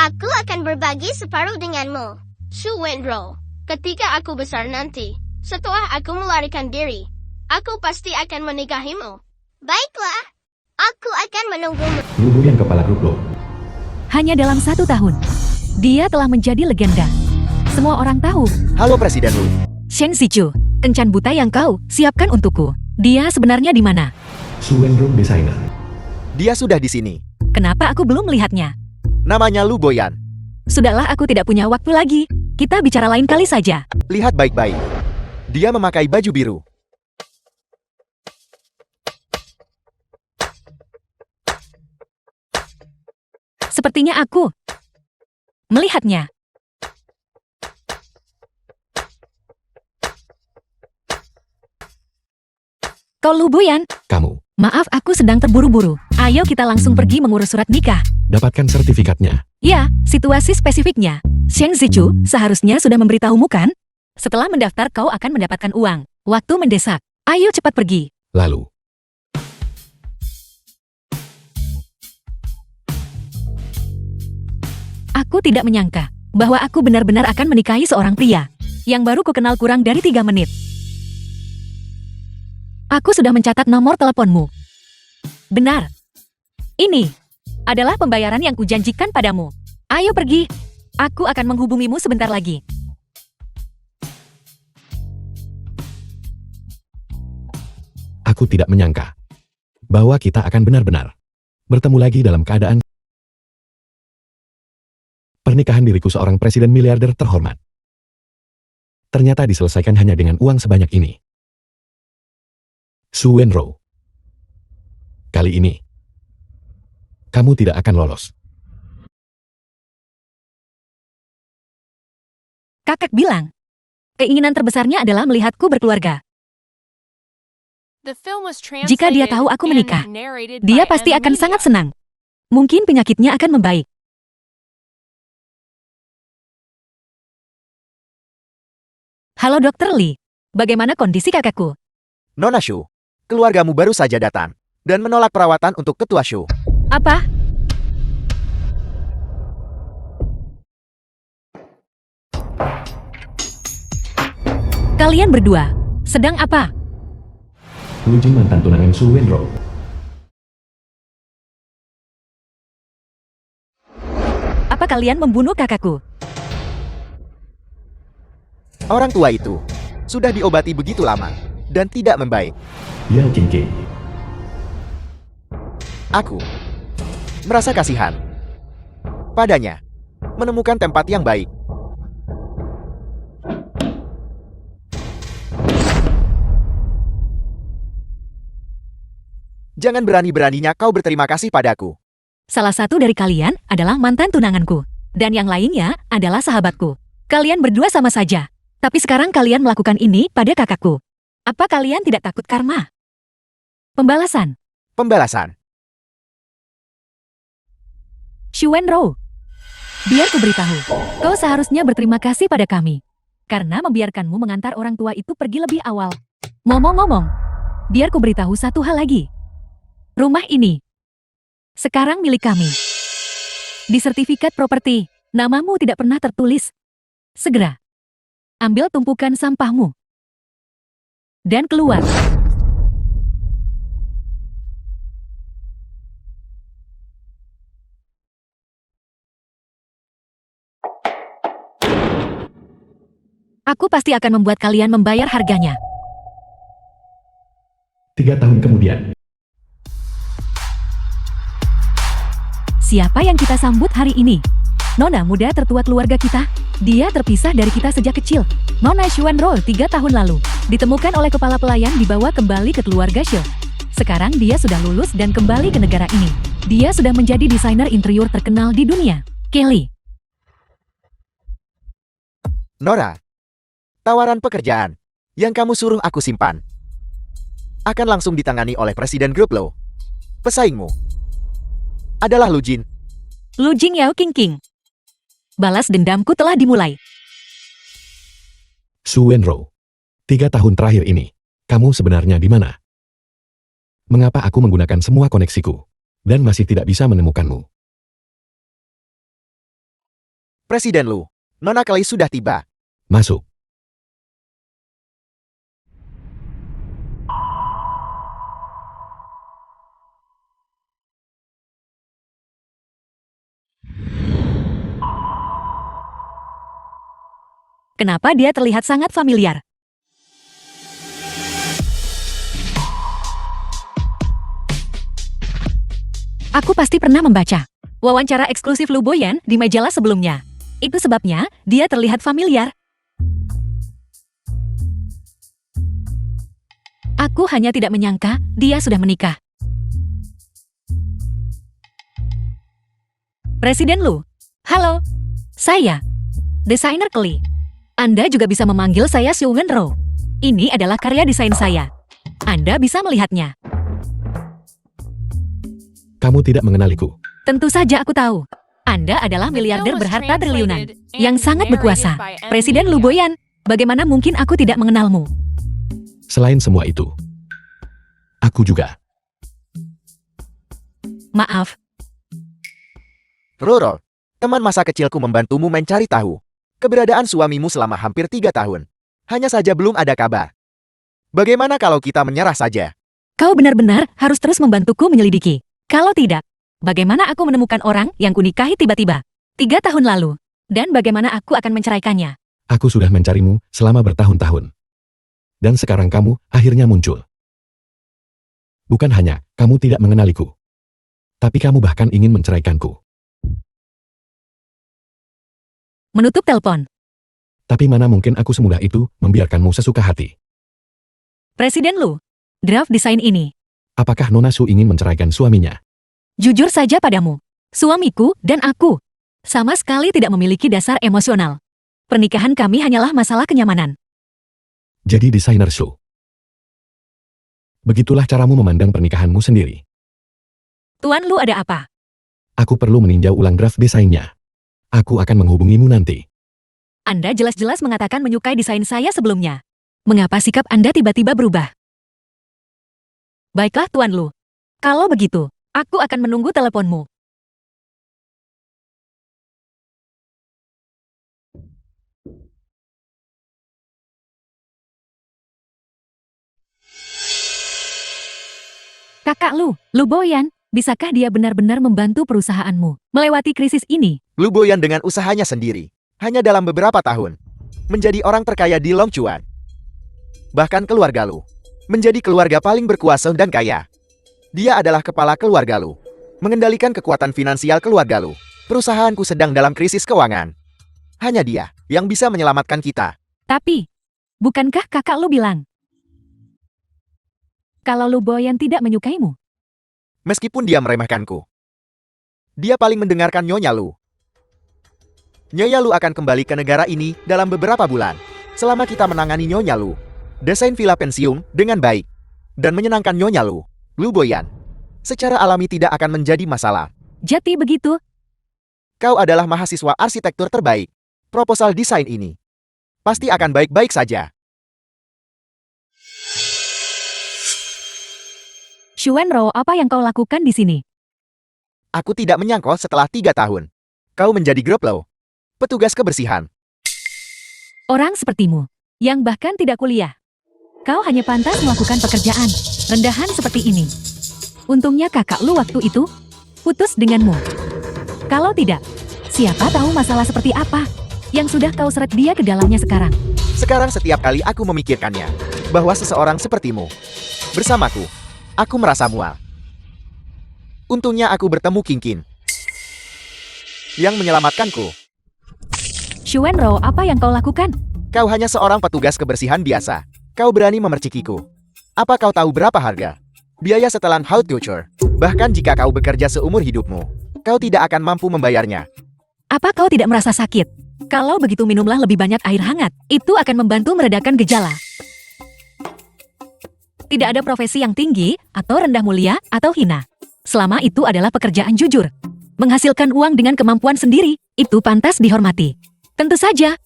Aku akan berbagi separuh denganmu. Shu Wenro, ketika aku besar nanti, setelah aku melarikan diri, aku pasti akan menikahimu. Baiklah, aku akan menunggumu. Lu Boyan kepala grup lo. Hanya dalam 1 tahun, dia telah menjadi legenda. Semua orang tahu. Halo Presiden Lu. Shen Zichu, kencan buta yang kau siapkan untukku. Dia sebenarnya di mana? Suwenro Designer. Dia sudah di sini. Kenapa aku belum melihatnya? Namanya Lu Boyan. Sudahlah, aku tidak punya waktu lagi. Kita bicara lain kali saja. Lihat baik-baik. Dia memakai baju biru. Sepertinya aku melihatnya. Kau Lu Boyan? Kamu. Maaf, aku sedang terburu-buru. Ayo kita langsung pergi mengurus surat nikah. Dapatkan sertifikatnya. Ya, situasi spesifiknya. Shen Zichu seharusnya sudah memberitahumu kan? Setelah mendaftar kau akan mendapatkan uang. Waktu mendesak. Ayo cepat pergi. Lalu. Aku tidak menyangka bahwa aku benar-benar akan menikahi seorang pria yang baru kukenal kurang dari 3 menit. Aku sudah mencatat nomor teleponmu. Benar. Ini adalah pembayaran yang kujanjikan padamu. Ayo pergi. Aku akan menghubungimu sebentar lagi. Aku tidak menyangka bahwa kita akan benar-benar bertemu lagi dalam keadaan pernikahan diriku seorang presiden miliarder terhormat. Ternyata diselesaikan hanya dengan uang sebanyak ini. Suwenro. Kali ini, kamu tidak akan lolos. Kakak bilang, keinginan terbesarnya adalah melihatku berkeluarga. Jika dia tahu aku menikah, dia pasti akan sangat senang. Mungkin penyakitnya akan membaik. Halo Dr. Lee, bagaimana kondisi kakakku? Nona Shu, keluargamu baru saja datang dan menolak perawatan untuk ketua Shu. Apa? Kalian berdua sedang apa? Lu Jin mantan tunangan Suwenro. Apa kalian membunuh kakakku? Orang tua itu sudah diobati begitu lama dan tidak membaik. Ya Cincin. Aku merasa kasihan padanya, menemukan tempat yang baik. Jangan berani-beraninya kau berterima kasih padaku. Salah satu dari kalian adalah mantan tunanganku, dan yang lainnya adalah sahabatku. Kalian berdua sama saja, tapi sekarang kalian melakukan ini pada kakakku. Apa kalian tidak takut karma? Pembalasan. Pembalasan. Suwenro, biar ku beritahu, kau seharusnya berterima kasih pada kami, karena membiarkanmu mengantar orang tua itu pergi lebih awal. Ngomong-ngomong, biar ku beritahu satu hal lagi. Rumah ini sekarang milik kami. Di sertifikat properti, namamu tidak pernah tertulis. Segera ambil tumpukan sampahmu dan keluar. Aku pasti akan membuat kalian membayar harganya. 3 tahun kemudian. Siapa yang kita sambut hari ini? Nona muda tertua keluarga kita. Dia terpisah dari kita sejak kecil. Nona Suwenro 3 tahun lalu ditemukan oleh kepala pelayan dibawa kembali ke keluarga Shu. Sekarang dia sudah lulus dan kembali ke negara ini. Dia sudah menjadi desainer interior terkenal di dunia. Kelly. Nora, tawaran pekerjaan yang kamu suruh aku simpan akan langsung ditangani oleh Presiden Grup Lo. Pesaingmu adalah Lu Jin. Lu Jing Yao King King. Balas dendamku telah dimulai. Suwenro. 3 tahun terakhir ini, kamu sebenarnya di mana? Mengapa aku menggunakan semua koneksiku dan masih tidak bisa menemukanmu? Presiden Lu, Nona Kelly sudah tiba. Masuk. Kenapa dia terlihat sangat familiar? Aku pasti pernah membaca wawancara eksklusif Lu Boyan di majalah sebelumnya. Itu sebabnya dia terlihat familiar. Aku hanya tidak menyangka dia sudah menikah. Presiden Lu. Halo. Saya, desainer Kelly. Anda juga bisa memanggil saya Xu Wenro. Ini adalah karya desain saya. Anda bisa melihatnya. Kamu tidak mengenaliku. Tentu saja aku tahu. Anda adalah miliarder berharta triliunan yang sangat berkuasa. Presiden Lu Boyan, bagaimana mungkin aku tidak mengenalmu? Selain semua itu, aku juga. Maaf, Roro, teman masa kecilku membantumu mencari tahu keberadaan suamimu selama hampir 3 tahun. Hanya saja belum ada kabar. Bagaimana kalau kita menyerah saja? kau benar-benar harus terus membantuku menyelidiki. Kalau tidak, bagaimana aku menemukan orang yang kunikahi tiba-tiba 3 tahun lalu? Dan bagaimana aku akan menceraikannya? Aku sudah mencarimu selama bertahun-tahun. Dan sekarang kamu akhirnya muncul. Bukan hanya kamu tidak mengenaliku, tapi kamu bahkan ingin menceraikanku. Menutup telepon. Tapi mana mungkin aku semudah itu membiarkanmu sesuka hati? Presiden Lu, draft desain ini. Apakah Nona Su ingin menceraikan suaminya? Jujur saja padamu, suamiku dan aku sama sekali tidak memiliki dasar emosional. Pernikahan kami hanyalah masalah kenyamanan. Jadi desainer Su. Begitulah caramu memandang pernikahanmu sendiri. Tuan Lu ada apa? Aku perlu meninjau ulang draft desainnya. Aku akan menghubungimu nanti. Anda jelas-jelas mengatakan menyukai desain saya sebelumnya. Mengapa sikap Anda tiba-tiba berubah? Baiklah Tuan Lu. Kalau begitu, aku akan menunggu teleponmu. Kakak Lu Boyan, bisakah dia benar-benar membantu perusahaanmu melewati krisis ini? Lu Boyan dengan usahanya sendiri, hanya dalam beberapa tahun, menjadi orang terkaya di Longchuan. Bahkan keluarga Lu, menjadi keluarga paling berkuasa dan kaya. Dia adalah kepala keluarga Lu, mengendalikan kekuatan finansial keluarga Lu. Perusahaanku sedang dalam krisis keuangan. Hanya dia yang bisa menyelamatkan kita. Tapi, bukankah kakak Lu bilang kalau Lu Boyan tidak menyukaimu? Meskipun dia meremehkanku, dia paling mendengarkan Nyonya Lu. Nyonya Lu akan kembali ke negara ini dalam beberapa bulan. Selama kita menangani Nyonya Lu, desain villa pensiun dengan baik, dan menyenangkan Nyonya Lu, Lu Boyan, secara alami tidak akan menjadi masalah. Jadi begitu? Kau adalah mahasiswa arsitektur terbaik. Proposal desain ini pasti akan baik-baik saja. Xu Wenro, apa yang kau lakukan di sini? Aku tidak menyangka setelah 3 tahun. Kau menjadi Groplo, petugas kebersihan. Orang sepertimu, yang bahkan tidak kuliah. Kau hanya pantas melakukan pekerjaan rendahan seperti ini. Untungnya kakak Lu waktu itu putus denganmu. Kalau tidak, siapa tahu masalah seperti apa yang sudah kau seret dia ke dalamnya sekarang. Sekarang setiap kali aku memikirkannya, bahwa seseorang sepertimu bersamaku, aku merasa mual. Untungnya aku bertemu Kinkin yang menyelamatkanku. Xu Wenro, apa yang kau lakukan? Kau hanya seorang petugas kebersihan biasa. Kau berani memercikiku. Apa kau tahu berapa harga biaya setelan haute couture? Bahkan jika kau bekerja seumur hidupmu, kau tidak akan mampu membayarnya. Apa kau tidak merasa sakit? Kalau begitu minumlah lebih banyak air hangat. Itu akan membantu meredakan gejala. Tidak ada profesi yang tinggi, atau rendah mulia, atau hina. Selama itu adalah pekerjaan jujur. Menghasilkan uang dengan kemampuan sendiri, itu pantas dihormati. Tentu saja,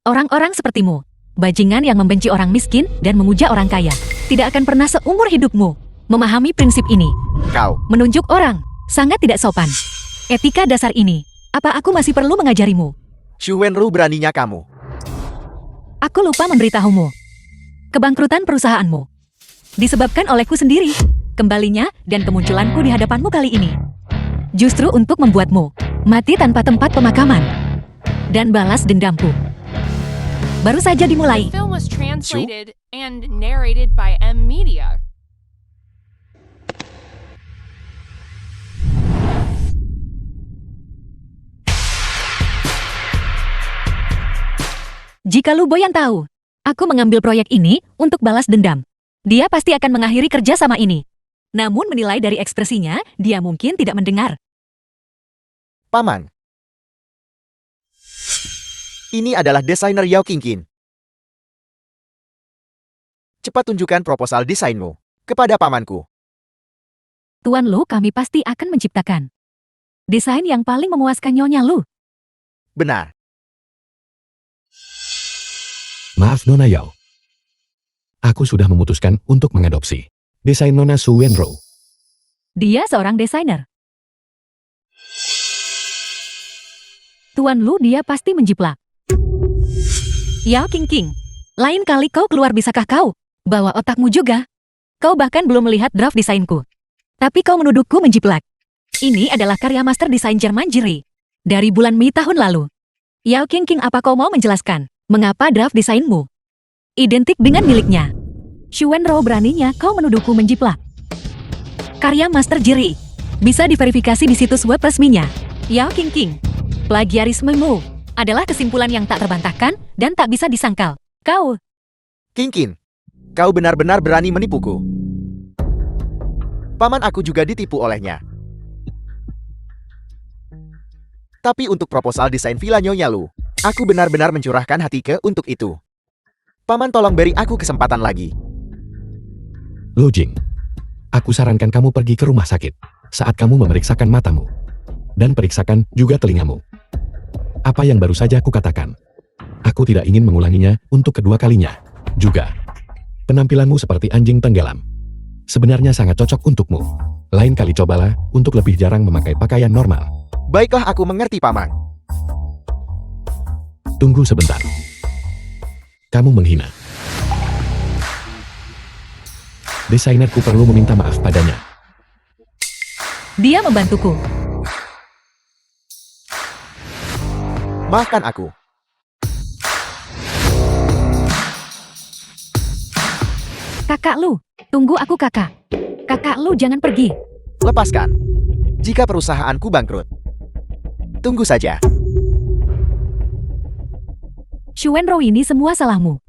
orang-orang sepertimu, bajingan yang membenci orang miskin dan memuja orang kaya, tidak akan pernah seumur hidupmu memahami prinsip ini. Kau Menunjuk orang sangat tidak sopan. Etika dasar ini, apa aku masih perlu mengajarimu? Shu Wenru, beraninya kamu. Aku lupa memberitahumu. Kebangkrutan perusahaanmu disebabkan olehku sendiri. Kembalinya dan kemunculanku di hadapanmu kali ini justru untuk membuatmu mati tanpa tempat pemakaman dan balas dendamku baru saja dimulai. The film was translated and narrated by M Media. Jika Lu Boyan tahu, aku mengambil proyek ini untuk balas dendam, dia pasti akan mengakhiri kerja sama ini. Namun menilai dari ekspresinya, dia mungkin tidak mendengar. Paman. Ini adalah desainer Yao Qingqin. Cepat tunjukkan proposal desainmu kepada pamanku. Tuan Lu, kami pasti akan menciptakan desain yang paling memuaskan Nyonya Lu. Benar. Maaf Nona Yao. Aku sudah memutuskan untuk mengadopsi desain Nona Shu Wenro. Dia seorang desainer. Tuan Lu, dia pasti menjiplak. Yao Qingqin, lain kali kau keluar bisakah kau bawa otakmu juga? Kau bahkan belum melihat draft desainku. Tapi kau menuduhku menjiplak. Ini adalah karya master desain Jerman Jiri dari bulan Mei tahun lalu. Yao Qingqin, apa kau mau menjelaskan mengapa draft desainmu identik dengan miliknya? Shu Wenro, beraninya kau menuduhku menjiplak. Karya master Jiri bisa diverifikasi di situs web resminya. Yao Qingqin, plagiarismemu adalah kesimpulan yang tak terbantahkan dan tak bisa disangkal. Kau, Qingqin, kau benar-benar berani menipuku. Paman aku juga ditipu olehnya. Tapi untuk proposal desain Villa Nyonya Lu, aku benar-benar mencurahkan hati untuk itu. Paman, tolong beri aku kesempatan lagi. Lu Jing, aku sarankan kamu pergi ke rumah sakit saat kamu memeriksakan matamu. Dan periksakan juga telingamu. Apa yang baru saja aku katakan, aku tidak ingin mengulanginya untuk kedua kalinya. Juga, penampilanmu seperti anjing tenggelam. Sebenarnya sangat cocok untukmu. Lain kali cobalah untuk lebih jarang memakai pakaian normal. Baiklah, aku mengerti, Paman. Tunggu sebentar. Kamu menghina. Desainerku perlu meminta maaf padanya. dia membantuku. Maafkan aku. Kakak Lu, tunggu aku kakak. Kakak Lu jangan pergi. Lepaskan. Jika perusahaanku bangkrut. Tunggu saja. Shu Wenro, ini semua salahmu.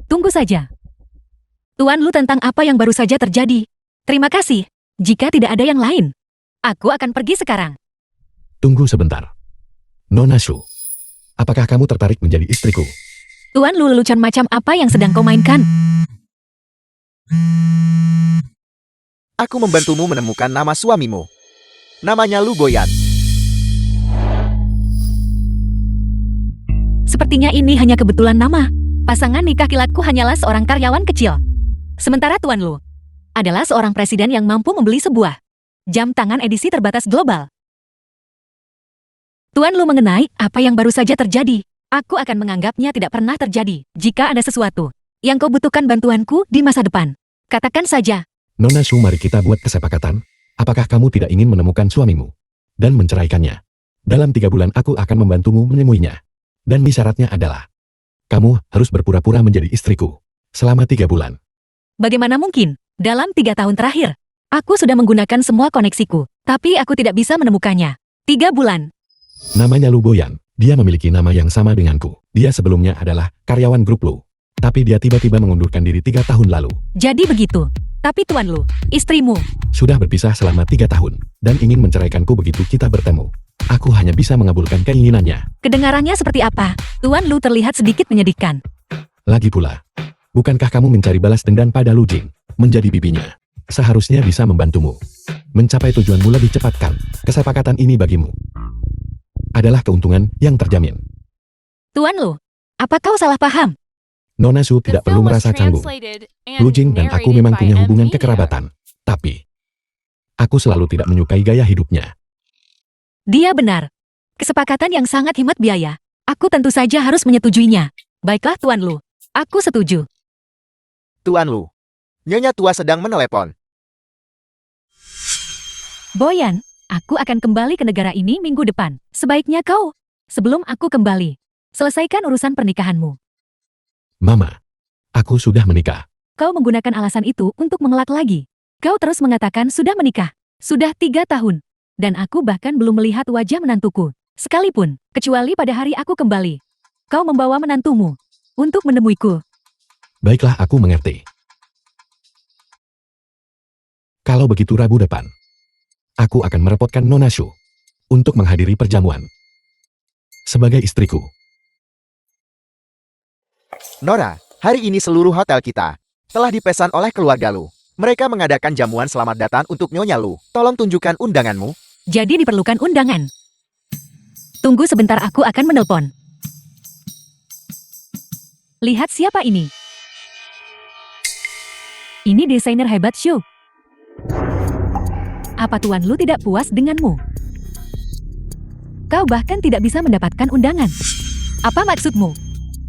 Tunggu saja. Tuan Lu, tentang apa yang baru saja terjadi. Terima kasih. Jika tidak ada yang lain, aku akan pergi sekarang. Tunggu sebentar. Nona Shu, apakah kamu tertarik menjadi istriku? Tuan Lu, lelucon macam apa yang sedang kau mainkan? Aku membantumu menemukan nama suamimu. Namanya Lu Boyan. Sepertinya ini hanya kebetulan nama. Pasangan nikah kilatku hanyalah seorang karyawan kecil. Sementara Tuan Lu adalah seorang presiden yang mampu membeli sebuah jam tangan edisi terbatas global. Tuan Lu, mengenai apa yang baru saja terjadi, aku akan menganggapnya tidak pernah terjadi. Jika ada sesuatu yang kau butuhkan bantuanku di masa depan, katakan saja. Nona Shu, mari kita buat kesepakatan. Apakah kamu tidak ingin menemukan suamimu dan menceraikannya? Dalam 3 bulan aku akan membantumu menemuinya. Dan syaratnya adalah, kamu harus berpura-pura menjadi istriku selama 3 bulan. Bagaimana mungkin? Dalam 3 tahun terakhir, aku sudah menggunakan semua koneksiku, tapi aku tidak bisa menemukannya. 3 bulan. Namanya Lu Boyan. Dia memiliki nama yang sama denganku. Dia sebelumnya adalah karyawan grup Lu. Tapi dia tiba-tiba mengundurkan diri 3 tahun lalu. Jadi begitu. Tapi Tuan Lu, istrimu Sudah berpisah selama 3 tahun. Dan ingin menceraikanku begitu kita bertemu. Aku hanya bisa mengabulkan keinginannya. kedengarannya seperti apa? Tuan Lu terlihat sedikit menyedihkan. Lagi pula, bukankah kamu mencari balas dendam pada Lu Jing? Menjadi bibinya seharusnya bisa membantumu mencapai tujuanmu lebih cepat kan? Kesepakatan ini bagimu adalah keuntungan yang terjamin. Tuan Lu, apa kau salah paham? Nona Shu The tidak perlu film was merasa canggung. translated and Lu Jing dan aku narrated memang by punya M hubungan Media. kekerabatan. Tapi, aku selalu tidak menyukai gaya hidupnya. Dia benar. Kesepakatan yang sangat hemat biaya. Aku tentu saja harus menyetujuinya. Baiklah Tuan Lu. Aku setuju. Tuan Lu. Nyonya tua sedang menelepon. Boyan, aku akan kembali ke negara ini minggu depan. Sebaiknya kau, sebelum aku kembali, selesaikan urusan pernikahanmu. Mama, aku sudah menikah. Kau menggunakan alasan itu untuk mengelak lagi. Kau terus mengatakan sudah menikah. Sudah 3 tahun. Dan aku bahkan belum melihat wajah menantuku. Sekalipun, kecuali pada hari aku kembali. Kau membawa menantumu untuk menemuiku. Baiklah, aku mengerti. Kalau begitu Rabu depan, aku akan merepotkan Nona Shu untuk menghadiri perjamuan. Sebagai istriku. Nora, hari ini seluruh hotel kita telah dipesan oleh keluarga Lu. Mereka mengadakan jamuan selamat datang untuk Nyonya Lu. Tolong tunjukkan undanganmu. Jadi diperlukan undangan. Tunggu sebentar, aku akan menelpon. Lihat siapa ini. Ini desainer hebat Shu. Apa Tuan Lu tidak puas denganmu? Kau bahkan tidak bisa mendapatkan undangan. Apa maksudmu?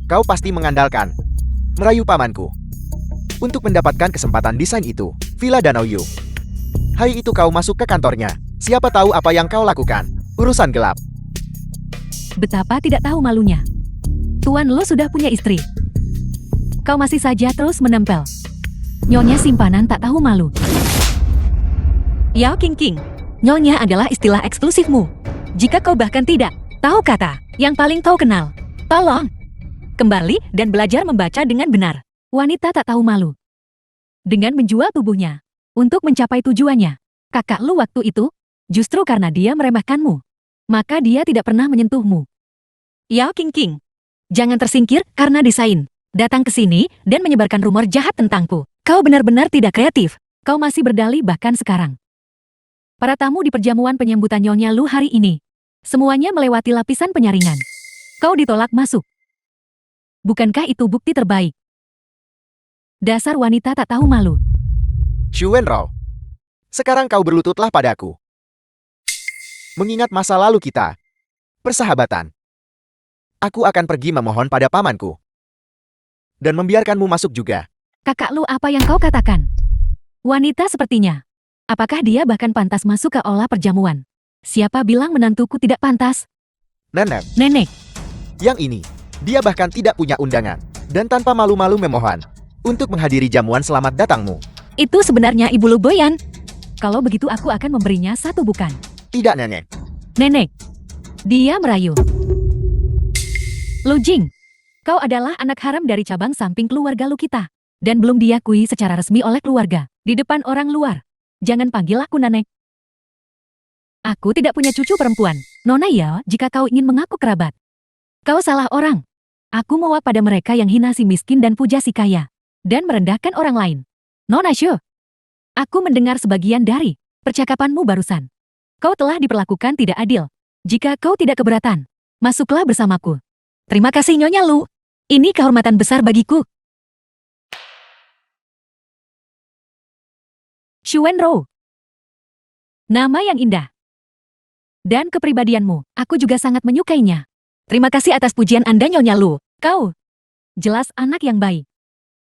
Kau pasti mengandalkan merayu pamanku untuk mendapatkan kesempatan desain itu. Villa Danau Yu. Hari itu kau masuk ke kantornya. Siapa tahu apa yang kau lakukan? Urusan gelap. Betapa tidak tahu malunya. Tuan Lu sudah punya istri. Kau masih saja terus menempel. Nyonya simpanan tak tahu malu. Yao King King, Nyonya adalah istilah eksklusifmu. Jika kau bahkan tidak tahu kata yang paling kau kenal, tolong kembali dan belajar membaca dengan benar. Wanita tak tahu malu. Dengan menjual tubuhnya untuk mencapai tujuannya. Kakak Lu waktu itu, justru karena dia meremehkanmu, maka dia tidak pernah menyentuhmu. Yao King King, jangan tersingkir karena desain. Datang ke sini dan menyebarkan rumor jahat tentangku. Kau benar-benar tidak kreatif. Kau masih berdalih bahkan sekarang. Para tamu di perjamuan penyambutan Nyonya Lu hari ini, semuanya melewati lapisan penyaringan. Kau ditolak masuk. Bukankah itu bukti terbaik? Dasar wanita tak tahu malu. Xu Wenrou. Sekarang kau berlututlah padaku. Mengingat masa lalu kita. Persahabatan. Aku akan pergi memohon pada pamanku. Dan membiarkanmu masuk juga. Kakak Lu, apa yang kau katakan? Wanita sepertinya. Apakah dia bahkan pantas masuk ke aula perjamuan? Siapa bilang menantuku tidak pantas? Nenek, Nenek, yang ini, dia bahkan tidak punya undangan. Dan tanpa malu-malu memohon untuk menghadiri jamuan selamat datangmu. itu sebenarnya Ibu Lu Boyan. Kalau begitu aku akan memberinya 1 bukan. Tidak, Nenek. Nenek, dia merayu. Lu Jing, kau adalah anak haram dari cabang samping keluarga Lu kita. Dan belum diakui secara resmi oleh keluarga. Di depan orang luar. Jangan panggil aku Nenek. Aku tidak punya cucu perempuan. Nona ya, jika kau ingin mengaku kerabat. Kau salah orang. Aku mewak pada mereka yang hina si miskin dan puja si kaya. Dan merendahkan orang lain. Nona Shu, aku mendengar sebagian dari percakapanmu barusan. Kau telah diperlakukan tidak adil. Jika kau tidak keberatan, masuklah bersamaku. Terima kasih Nyonya Lu. Ini kehormatan besar bagiku. Xu Wenrou. Nama yang indah. Dan kepribadianmu, aku juga sangat menyukainya. Terima kasih atas pujian Anda Nyonya Lu. Kau jelas anak yang baik.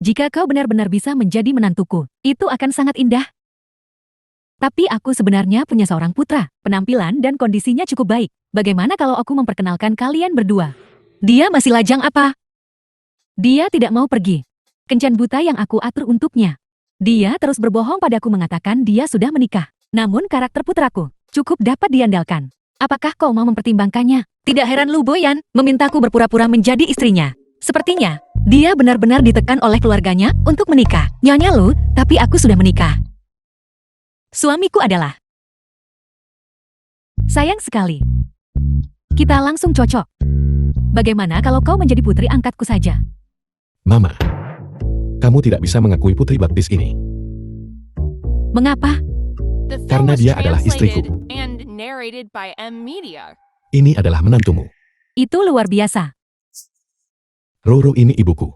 Jika kau benar-benar bisa menjadi menantuku, itu akan sangat indah. Tapi aku sebenarnya punya seorang putra. Penampilan dan kondisinya cukup baik. Bagaimana kalau aku memperkenalkan kalian berdua? Dia masih lajang apa? Dia tidak mau pergi. Kencan buta yang aku atur untuknya. Dia terus berbohong padaku mengatakan dia sudah menikah. Namun karakter putraku cukup dapat diandalkan. Apakah kau mau mempertimbangkannya? Tidak heran Lu Boyan memintaku berpura-pura menjadi istrinya. Sepertinya dia benar-benar ditekan oleh keluarganya untuk menikah. Nyonya Lu, tapi aku sudah menikah. Suamiku adalah. Sayang sekali. Kita langsung cocok. Bagaimana kalau kau menjadi putri angkatku saja? Mama, kamu tidak bisa mengakui putri baptis ini. Mengapa? The film Karena was dia adalah istriku. translated and narrated by M Media. Ini adalah menantumu. Itu luar biasa. Roro ini ibuku.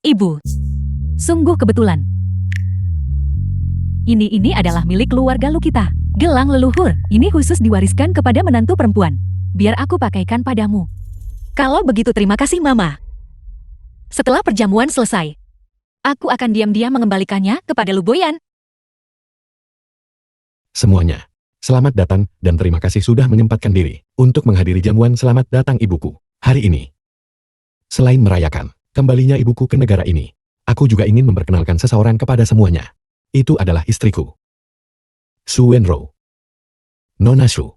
Ibu. Sungguh kebetulan. Ini adalah milik keluarga Lu kita. Gelang leluhur, ini khusus diwariskan kepada menantu perempuan. Biar aku pakaikan padamu. Kalau begitu terima kasih Mama. Setelah perjamuan selesai, aku akan diam-diam mengembalikannya kepada Luboyan. Semuanya, selamat datang dan terima kasih sudah menyempatkan diri untuk menghadiri jamuan selamat datang ibuku hari ini. Selain merayakan kembalinya ibuku ke negara ini, aku juga ingin memperkenalkan seseorang kepada semuanya. Itu adalah istriku, Su Wenro. Nona Su.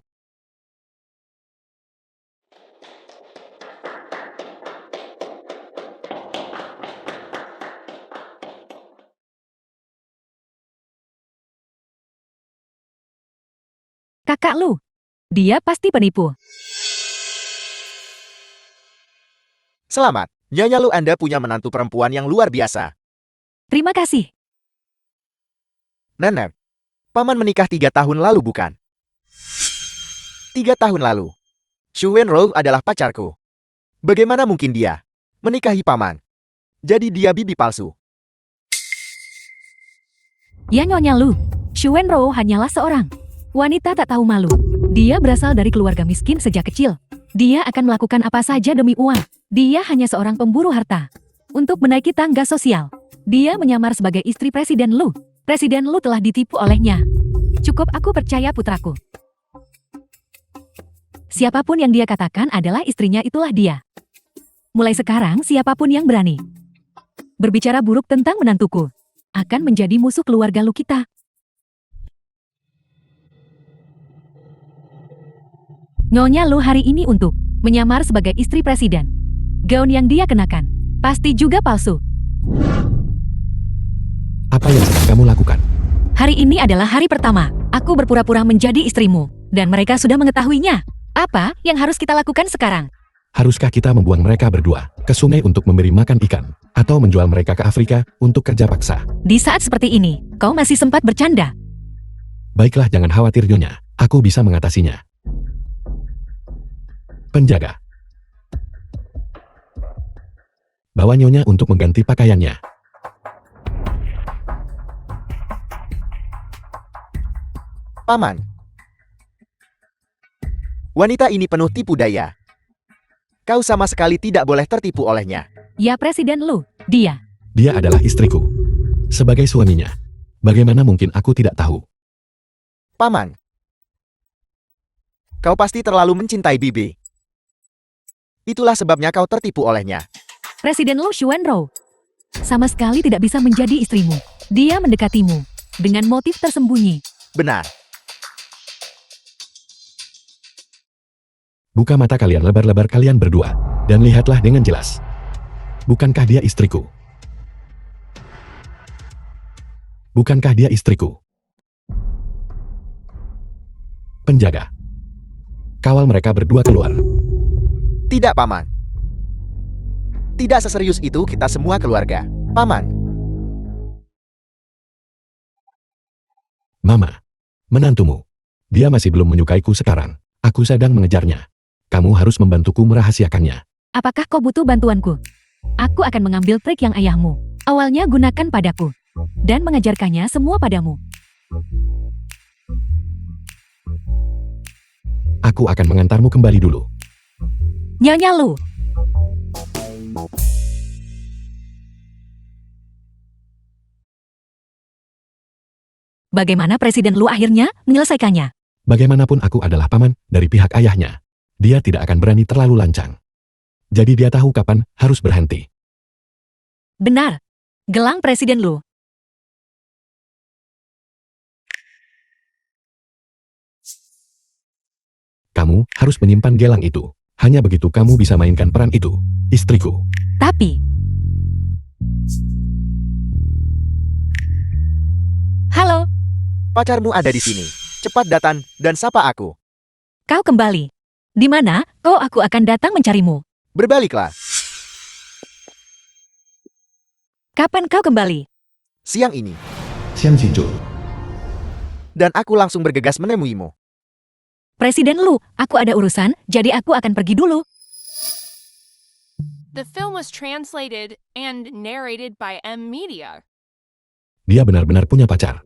Kakak Lu, dia pasti penipu. Selamat, Nyonya Lu, Anda punya menantu perempuan yang luar biasa. Terima kasih. Nenek, Paman menikah 3 tahun lalu bukan? 3 tahun lalu. Su Wenro adalah pacarku. Bagaimana mungkin dia menikahi Paman? Jadi dia bibi palsu. Ya Nyonya Lu, Su Wenro hanyalah seorang wanita tak tahu malu. Dia berasal dari keluarga miskin sejak kecil. Dia akan melakukan apa saja demi uang. Dia hanya seorang pemburu harta. Untuk menaiki tangga sosial, dia menyamar sebagai istri Presiden Lu. Presiden Lu telah ditipu olehnya. Cukup aku percaya putraku. Siapapun yang dia katakan adalah istrinya itulah dia. Mulai sekarang siapapun yang berani berbicara buruk tentang menantuku akan menjadi musuh keluarga Lu kita. Nyonya Lu hari ini untuk menyamar sebagai istri presiden. Gaun yang dia kenakan pasti juga palsu. Apa yang sedang kamu lakukan? Hari ini adalah hari pertama. Aku berpura-pura menjadi istrimu. Dan mereka sudah mengetahuinya. Apa yang harus kita lakukan sekarang? Haruskah kita membuang mereka berdua ke sungai untuk memberi makan ikan? Atau menjual mereka ke Afrika untuk kerja paksa? Di saat seperti ini, kau masih sempat bercanda. Baiklah, jangan khawatir Nyonya. Aku bisa mengatasinya. Penjaga, bawa Nyonya untuk mengganti pakaiannya. Paman, wanita ini penuh tipu daya. Kau sama sekali tidak boleh tertipu olehnya. Ya Presiden Lu, dia. Dia adalah istriku. Sebagai suaminya, bagaimana mungkin aku tidak tahu? Paman, kau pasti terlalu mencintai bibi. Itulah sebabnya kau tertipu olehnya. Presiden Lu Su Wenro sama sekali tidak bisa menjadi istrimu. Dia mendekatimu dengan motif tersembunyi. Benar. Buka mata kalian lebar-lebar kalian berdua, dan lihatlah dengan jelas. Bukankah dia istriku? Bukankah dia istriku? Penjaga, kawal mereka berdua keluar. Tidak, Paman. Tidak seserius itu kita semua keluarga. Paman, Mama, menantumu. Dia masih belum menyukaiku sekarang. Aku sedang mengejarnya. Kamu harus membantuku merahasiakannya. Apakah kau butuh bantuanku? Aku akan mengambil trik yang ayahmu awalnya gunakan padaku dan mengajarkannya semua padamu. Aku akan mengantarmu kembali dulu. Nyonya Lu. Bagaimana Presiden Lu akhirnya menyelesaikannya? Bagaimanapun aku adalah paman dari pihak ayahnya. Dia tidak akan berani terlalu lancang. Jadi dia tahu kapan harus berhenti. Benar. Gelang Presiden Lu. Kamu harus menyimpan gelang itu. Hanya begitu kamu bisa mainkan peran itu, istriku. Tapi... Halo, pacarmu ada di sini. Cepat datang dan sapa aku. kau kembali. Di mana aku akan datang mencarimu. Berbaliklah. Kapan kau kembali? Siang ini. Xian Xinju. Dan aku langsung bergegas menemuimu. Presiden Lu, aku ada urusan, jadi aku akan pergi dulu. The film was translated and narrated by M Media. Dia benar-benar punya pacar.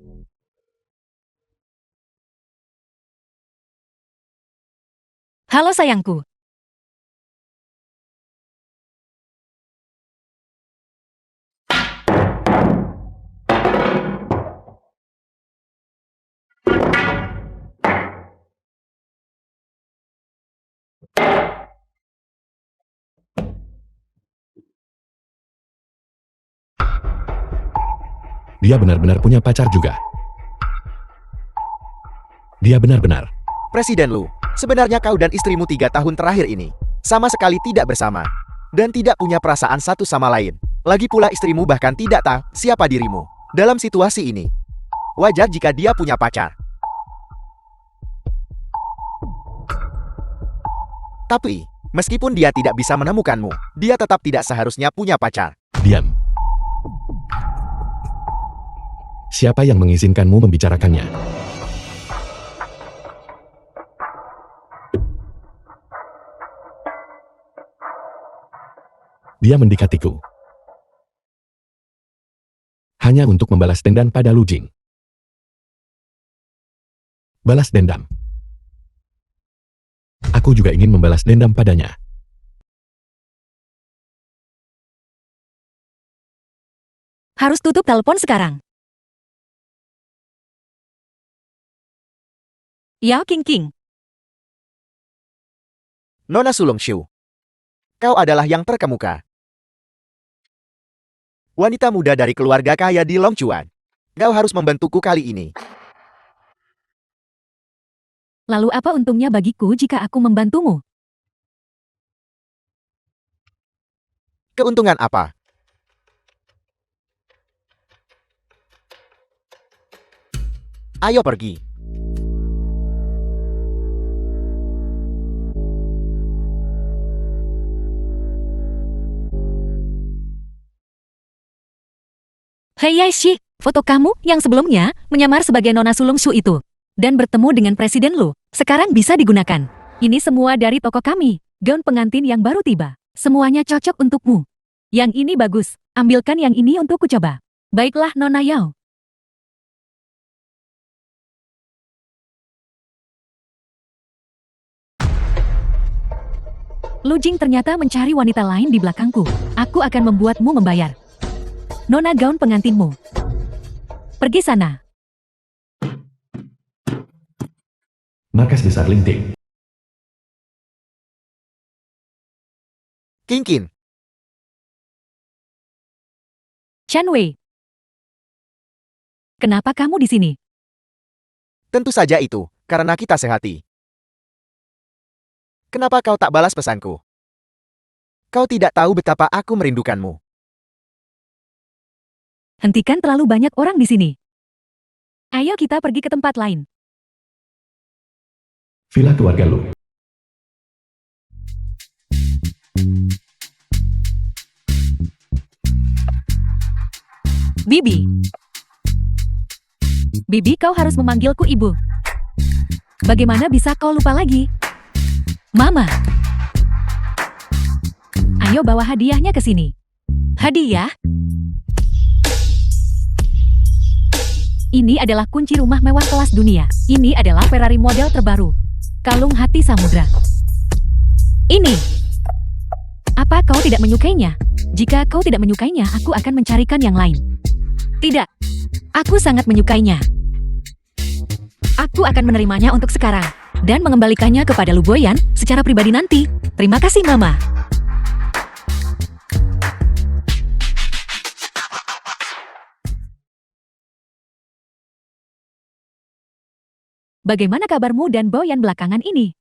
Halo sayangku. Dia benar-benar punya pacar juga. Dia benar-benar. Presiden Lu, sebenarnya kau dan istrimu 3 tahun terakhir ini sama sekali tidak bersama dan tidak punya perasaan satu sama lain. Lagi pula istrimu bahkan tidak tahu siapa dirimu. Dalam situasi ini, wajar jika dia punya pacar. Tapi, meskipun dia tidak bisa menemukanmu, dia tetap tidak seharusnya punya pacar. Diam. Siapa yang mengizinkanmu membicarakannya? Dia mendekatiku. Hanya untuk membalas dendam pada Lu Jing. Balas dendam. Aku juga ingin membalas dendam padanya. Harus tutup telepon sekarang. Yao King King. Nona Sulong Shu, kau adalah yang terkemuka. Wanita muda dari keluarga kaya di Longchuan. Kau harus membantuku kali ini. Lalu apa untungnya bagiku jika aku membantumu? Keuntungan apa? Ayo pergi. Hei Yaishi, foto kamu yang sebelumnya menyamar sebagai Nona Sulung Shu itu dan bertemu dengan Presiden Lu, sekarang bisa digunakan. Ini semua dari toko kami, gaun pengantin yang baru tiba. Semuanya cocok untukmu. Yang ini bagus, ambilkan yang ini untukku coba. Baiklah Nona Yao. Lu Jing ternyata mencari wanita lain di belakangku. Aku akan membuatmu membayar. Nona gaun pengantinmu. Pergi sana. Markas besar Linting. King Kin, Chen Wei. Kenapa kamu di sini? tentu saja itu, karena kita sehati. Kenapa kau tak balas pesanku? Kau tidak tahu betapa aku merindukanmu. Hentikan terlalu banyak orang di sini. Ayo kita pergi ke tempat lain. Villa keluarga Lu. Bibi. Bibi, kau harus memanggilku ibu. Bagaimana bisa kau lupa lagi? Mama. Ayo bawa hadiahnya ke sini. Hadiah? Ini adalah kunci rumah mewah kelas dunia. Ini adalah Ferrari model terbaru. Kalung hati samudra. Ini. Apa kau tidak menyukainya? Jika kau tidak menyukainya, aku akan mencarikan yang lain. Tidak. Aku sangat menyukainya. Aku akan menerimanya untuk sekarang dan mengembalikannya kepada Lu Boyan secara pribadi nanti. Terima kasih, Mama. Bagaimana kabarmu dan Boyan belakangan ini?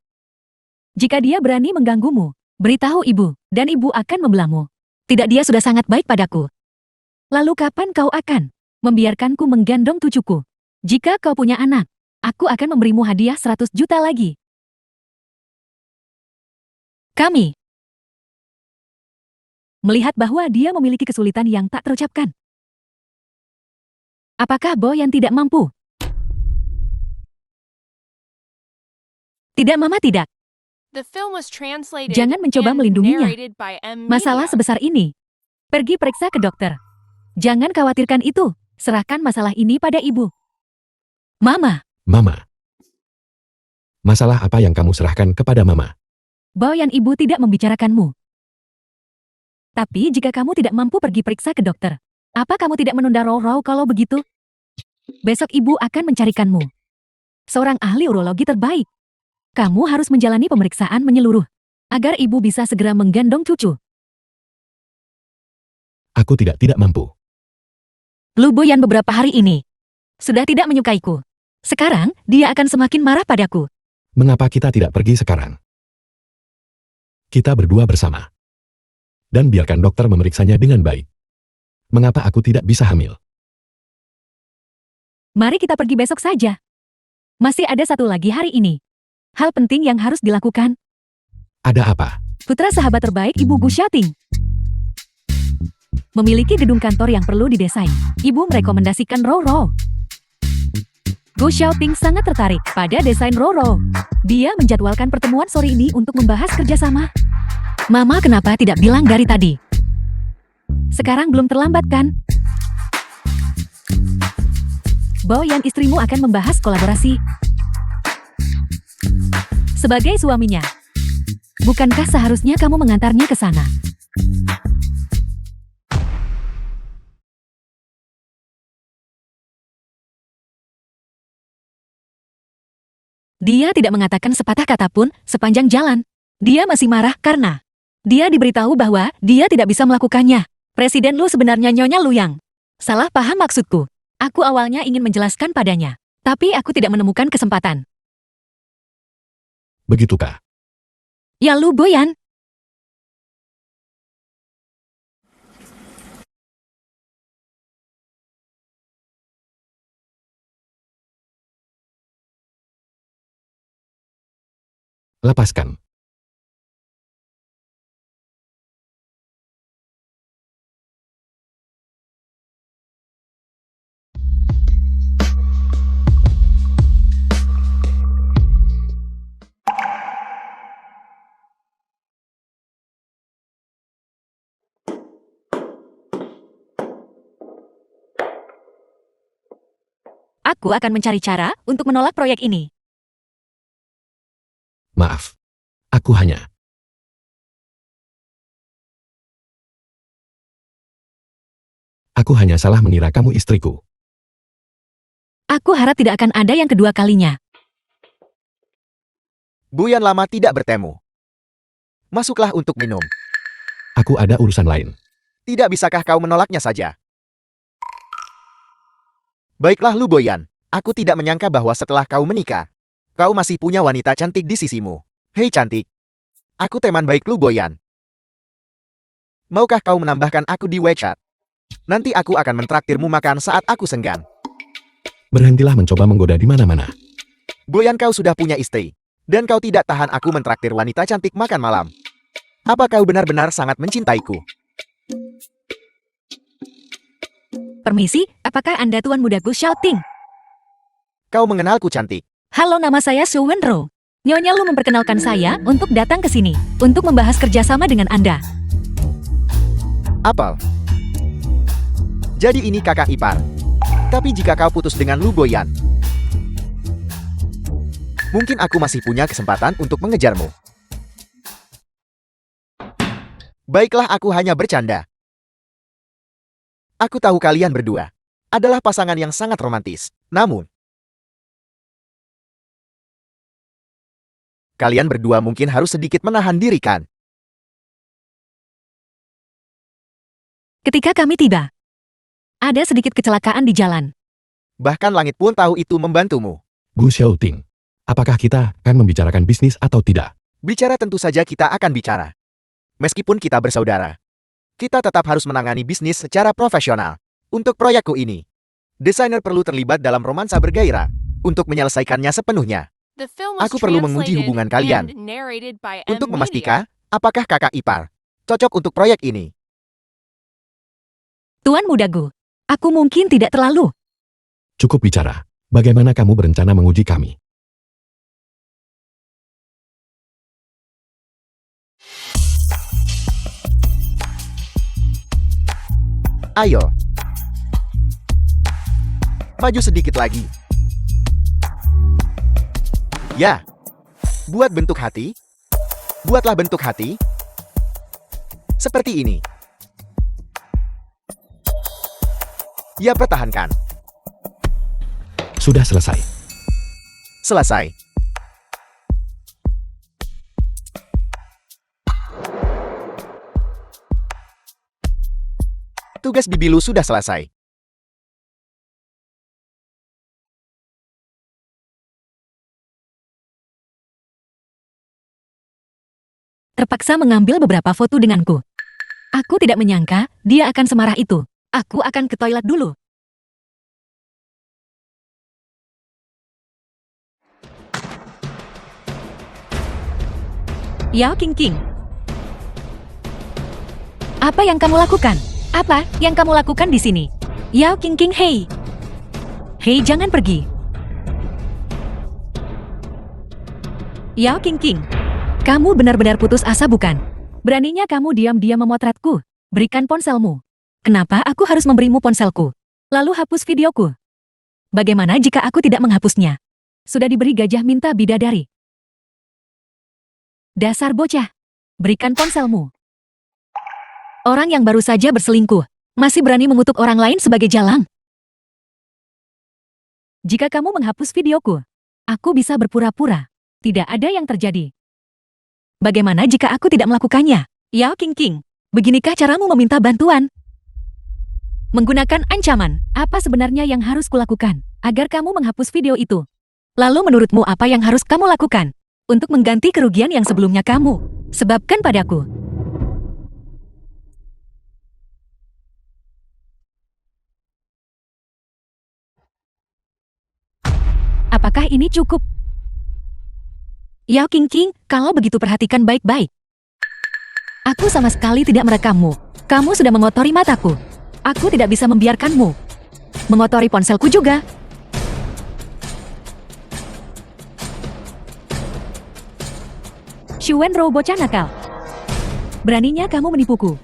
Jika dia berani mengganggumu, beritahu ibu, dan ibu akan membelamu. Tidak, dia sudah sangat baik padaku. Lalu kapan kau akan membiarkanku menggendong cucuku? Jika kau punya anak, aku akan memberimu hadiah 100 juta lagi. Kami melihat bahwa dia memiliki kesulitan yang tak terucapkan. Apakah Boyan tidak mampu? Tidak, Mama, tidak. The film was translated Jangan mencoba and melindunginya. narrated by M. Masalah Media. sebesar ini. Pergi periksa ke dokter. Jangan khawatirkan itu. Serahkan masalah ini pada ibu. Mama, Mama. Masalah apa yang kamu serahkan kepada Mama? Boyan, ibu tidak membicarakanmu. Tapi jika kamu tidak mampu pergi periksa ke dokter, apa kamu tidak menunda Roro kalau begitu? Besok ibu akan mencarikanmu seorang ahli urologi terbaik. Kamu harus menjalani pemeriksaan menyeluruh agar ibu bisa segera menggendong cucu. Aku tidak mampu. Lu Boyan beberapa hari ini sudah tidak menyukaiku. Sekarang dia akan semakin marah padaku. Mengapa kita tidak pergi sekarang? Kita berdua bersama. Dan biarkan dokter memeriksanya dengan baik. Mengapa aku tidak bisa hamil? Mari kita pergi besok saja. Masih ada satu lagi hari ini. Hal penting yang harus dilakukan. Ada apa? Putra sahabat terbaik Ibu Gu Xiaoting memiliki gedung kantor yang perlu didesain. Ibu merekomendasikan Roro. Gu Xiaoting sangat tertarik pada desain Roro. Dia menjadwalkan pertemuan sore ini untuk membahas kerjasama. Mama kenapa tidak bilang dari tadi? Sekarang belum terlambat kan? Boyan, istrimu akan membahas kolaborasi. Sebagai suaminya, bukankah seharusnya kamu mengantarnya ke sana? Dia tidak mengatakan sepatah kata pun sepanjang jalan. Dia masih marah karena dia diberitahu bahwa dia tidak bisa melakukannya. Presiden Lu sebenarnya Nyonya Luyang. Salah paham maksudku. Aku awalnya ingin menjelaskan padanya, tapi aku tidak menemukan kesempatan. Begitukah? Ya Lu Boyan. Lepaskan. Aku akan mencari cara untuk menolak proyek ini. Maaf. Aku hanya... Aku hanya salah mengira kamu istriku. Aku harap tidak akan ada yang kedua kalinya. Buyan lama tidak bertemu. Masuklah untuk minum. Aku ada urusan lain. Tidak bisakah kau menolaknya saja? Baiklah Lu Boyan, aku tidak menyangka bahwa setelah kau menikah, kau masih punya wanita cantik di sisimu. Hei cantik. Aku teman baik Lu Boyan. Maukah kau menambahkan aku di WeChat? Nanti aku akan mentraktirmu makan saat aku senggang. Berhentilah mencoba menggoda di mana-mana. Boyan, kau sudah punya istri. Dan kau tidak tahan aku mentraktir wanita cantik makan malam. Apa kau benar-benar sangat mencintaiku? Permisi, apakah Anda Tuan Muda Gu Xiaoting? Kau mengenalku cantik. Halo, nama saya Su Wenro. Nyonya Lu memperkenalkan saya untuk datang ke sini, untuk membahas kerjasama dengan Anda. Apel. Jadi ini kakak ipar. Tapi jika kau putus dengan Lu Boyan, mungkin aku masih punya kesempatan untuk mengejarmu. Baiklah, aku hanya bercanda. Aku tahu kalian berdua adalah pasangan yang sangat romantis. Namun, kalian berdua mungkin harus sedikit menahan diri kan? Ketika kami tiba, ada sedikit kecelakaan di jalan. Bahkan langit pun tahu itu membantumu. Gu Xiaoting, apakah kita akan membicarakan bisnis atau tidak? Bicara tentu saja kita akan bicara. Meskipun kita bersaudara, kita tetap harus menangani bisnis secara profesional. Untuk proyekku ini, desainer perlu terlibat dalam romansa bergairah untuk menyelesaikannya sepenuhnya. The film was Aku perlu menguji translated hubungan kalian and narrated by untuk M memastikan apakah kakak ipar cocok untuk proyek ini. Tuan Muda Gu, aku mungkin tidak terlalu. Cukup bicara. Bagaimana kamu berencana menguji kami? Ayo. Maju sedikit lagi. Ya. Buat bentuk hati. Buatlah bentuk hati. Seperti ini. Ya, pertahankan. Sudah selesai. Selesai. Tugas Bibilu sudah selesai. Terpaksa mengambil beberapa foto denganku. Aku tidak menyangka dia akan semarah itu. Aku akan ke toilet dulu. Yao King. Apa yang kamu lakukan? Apa yang kamu lakukan di sini? Yao King, hei. Hei, jangan pergi. Yao King. Kamu benar-benar putus asa bukan? Beraninya kamu diam-diam memotretku. Berikan ponselmu. Kenapa aku harus memberimu ponselku? Lalu hapus videoku. Bagaimana jika aku tidak menghapusnya? Sudah diberi gajah minta bidadari. Dasar bocah. Berikan ponselmu. Orang yang baru saja berselingkuh, masih berani mengutuk orang lain sebagai jalang. Jika kamu menghapus videoku, aku bisa berpura-pura. Tidak ada yang terjadi. Bagaimana jika aku tidak melakukannya? Yao King, beginikah caramu meminta bantuan? Menggunakan ancaman, apa sebenarnya yang harus kulakukan agar kamu menghapus video itu? Lalu menurutmu apa yang harus kamu lakukan untuk mengganti kerugian yang sebelumnya kamu sebabkan padaku? Apakah ini cukup? Yao King, kalau begitu perhatikan baik-baik. Aku sama sekali tidak merekammu. Kamu sudah mengotori mataku. Aku tidak bisa membiarkanmu mengotori ponselku juga. Xu Wenrou bocah nakal. Beraninya kamu menipuku.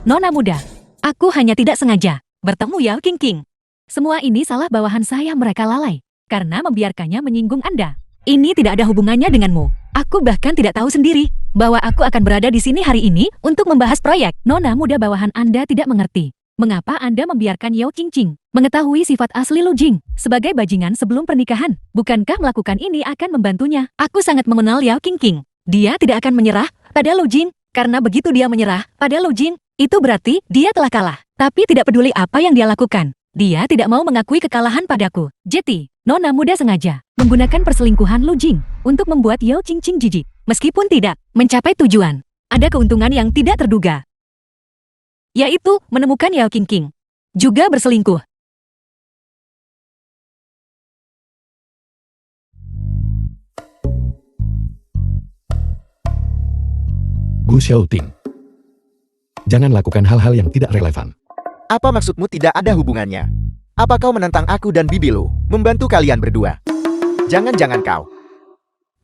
Nona muda, aku hanya tidak sengaja bertemu Yao King. Semua ini salah bawahan saya, mereka lalai karena membiarkannya menyinggung Anda. Ini tidak ada hubungannya denganmu. Aku bahkan tidak tahu sendiri bahwa aku akan berada di sini hari ini untuk membahas proyek. Nona muda bawahan Anda tidak mengerti mengapa Anda membiarkan Yao King mengetahui sifat asli Lu Jing sebagai bajingan sebelum pernikahan. Bukankah melakukan ini akan membantunya? Aku sangat mengenal Yao King. Dia tidak akan menyerah pada Lu Jing, karena begitu dia menyerah pada Lu Jing, itu berarti dia telah kalah. Tapi tidak peduli apa yang dia lakukan, dia tidak mau mengakui kekalahan padaku. Jadi, Nona muda sengaja menggunakan perselingkuhan Lu Jing untuk membuat Yao King jijik. Meskipun tidak mencapai tujuan, ada keuntungan yang tidak terduga, yaitu menemukan Yao King juga berselingkuh. Gu Xiaoting. Jangan lakukan hal-hal yang tidak relevan. Apa maksudmu tidak ada hubungannya? Apa kau menentang aku dan Bibilu membantu kalian berdua? Jangan-jangan kau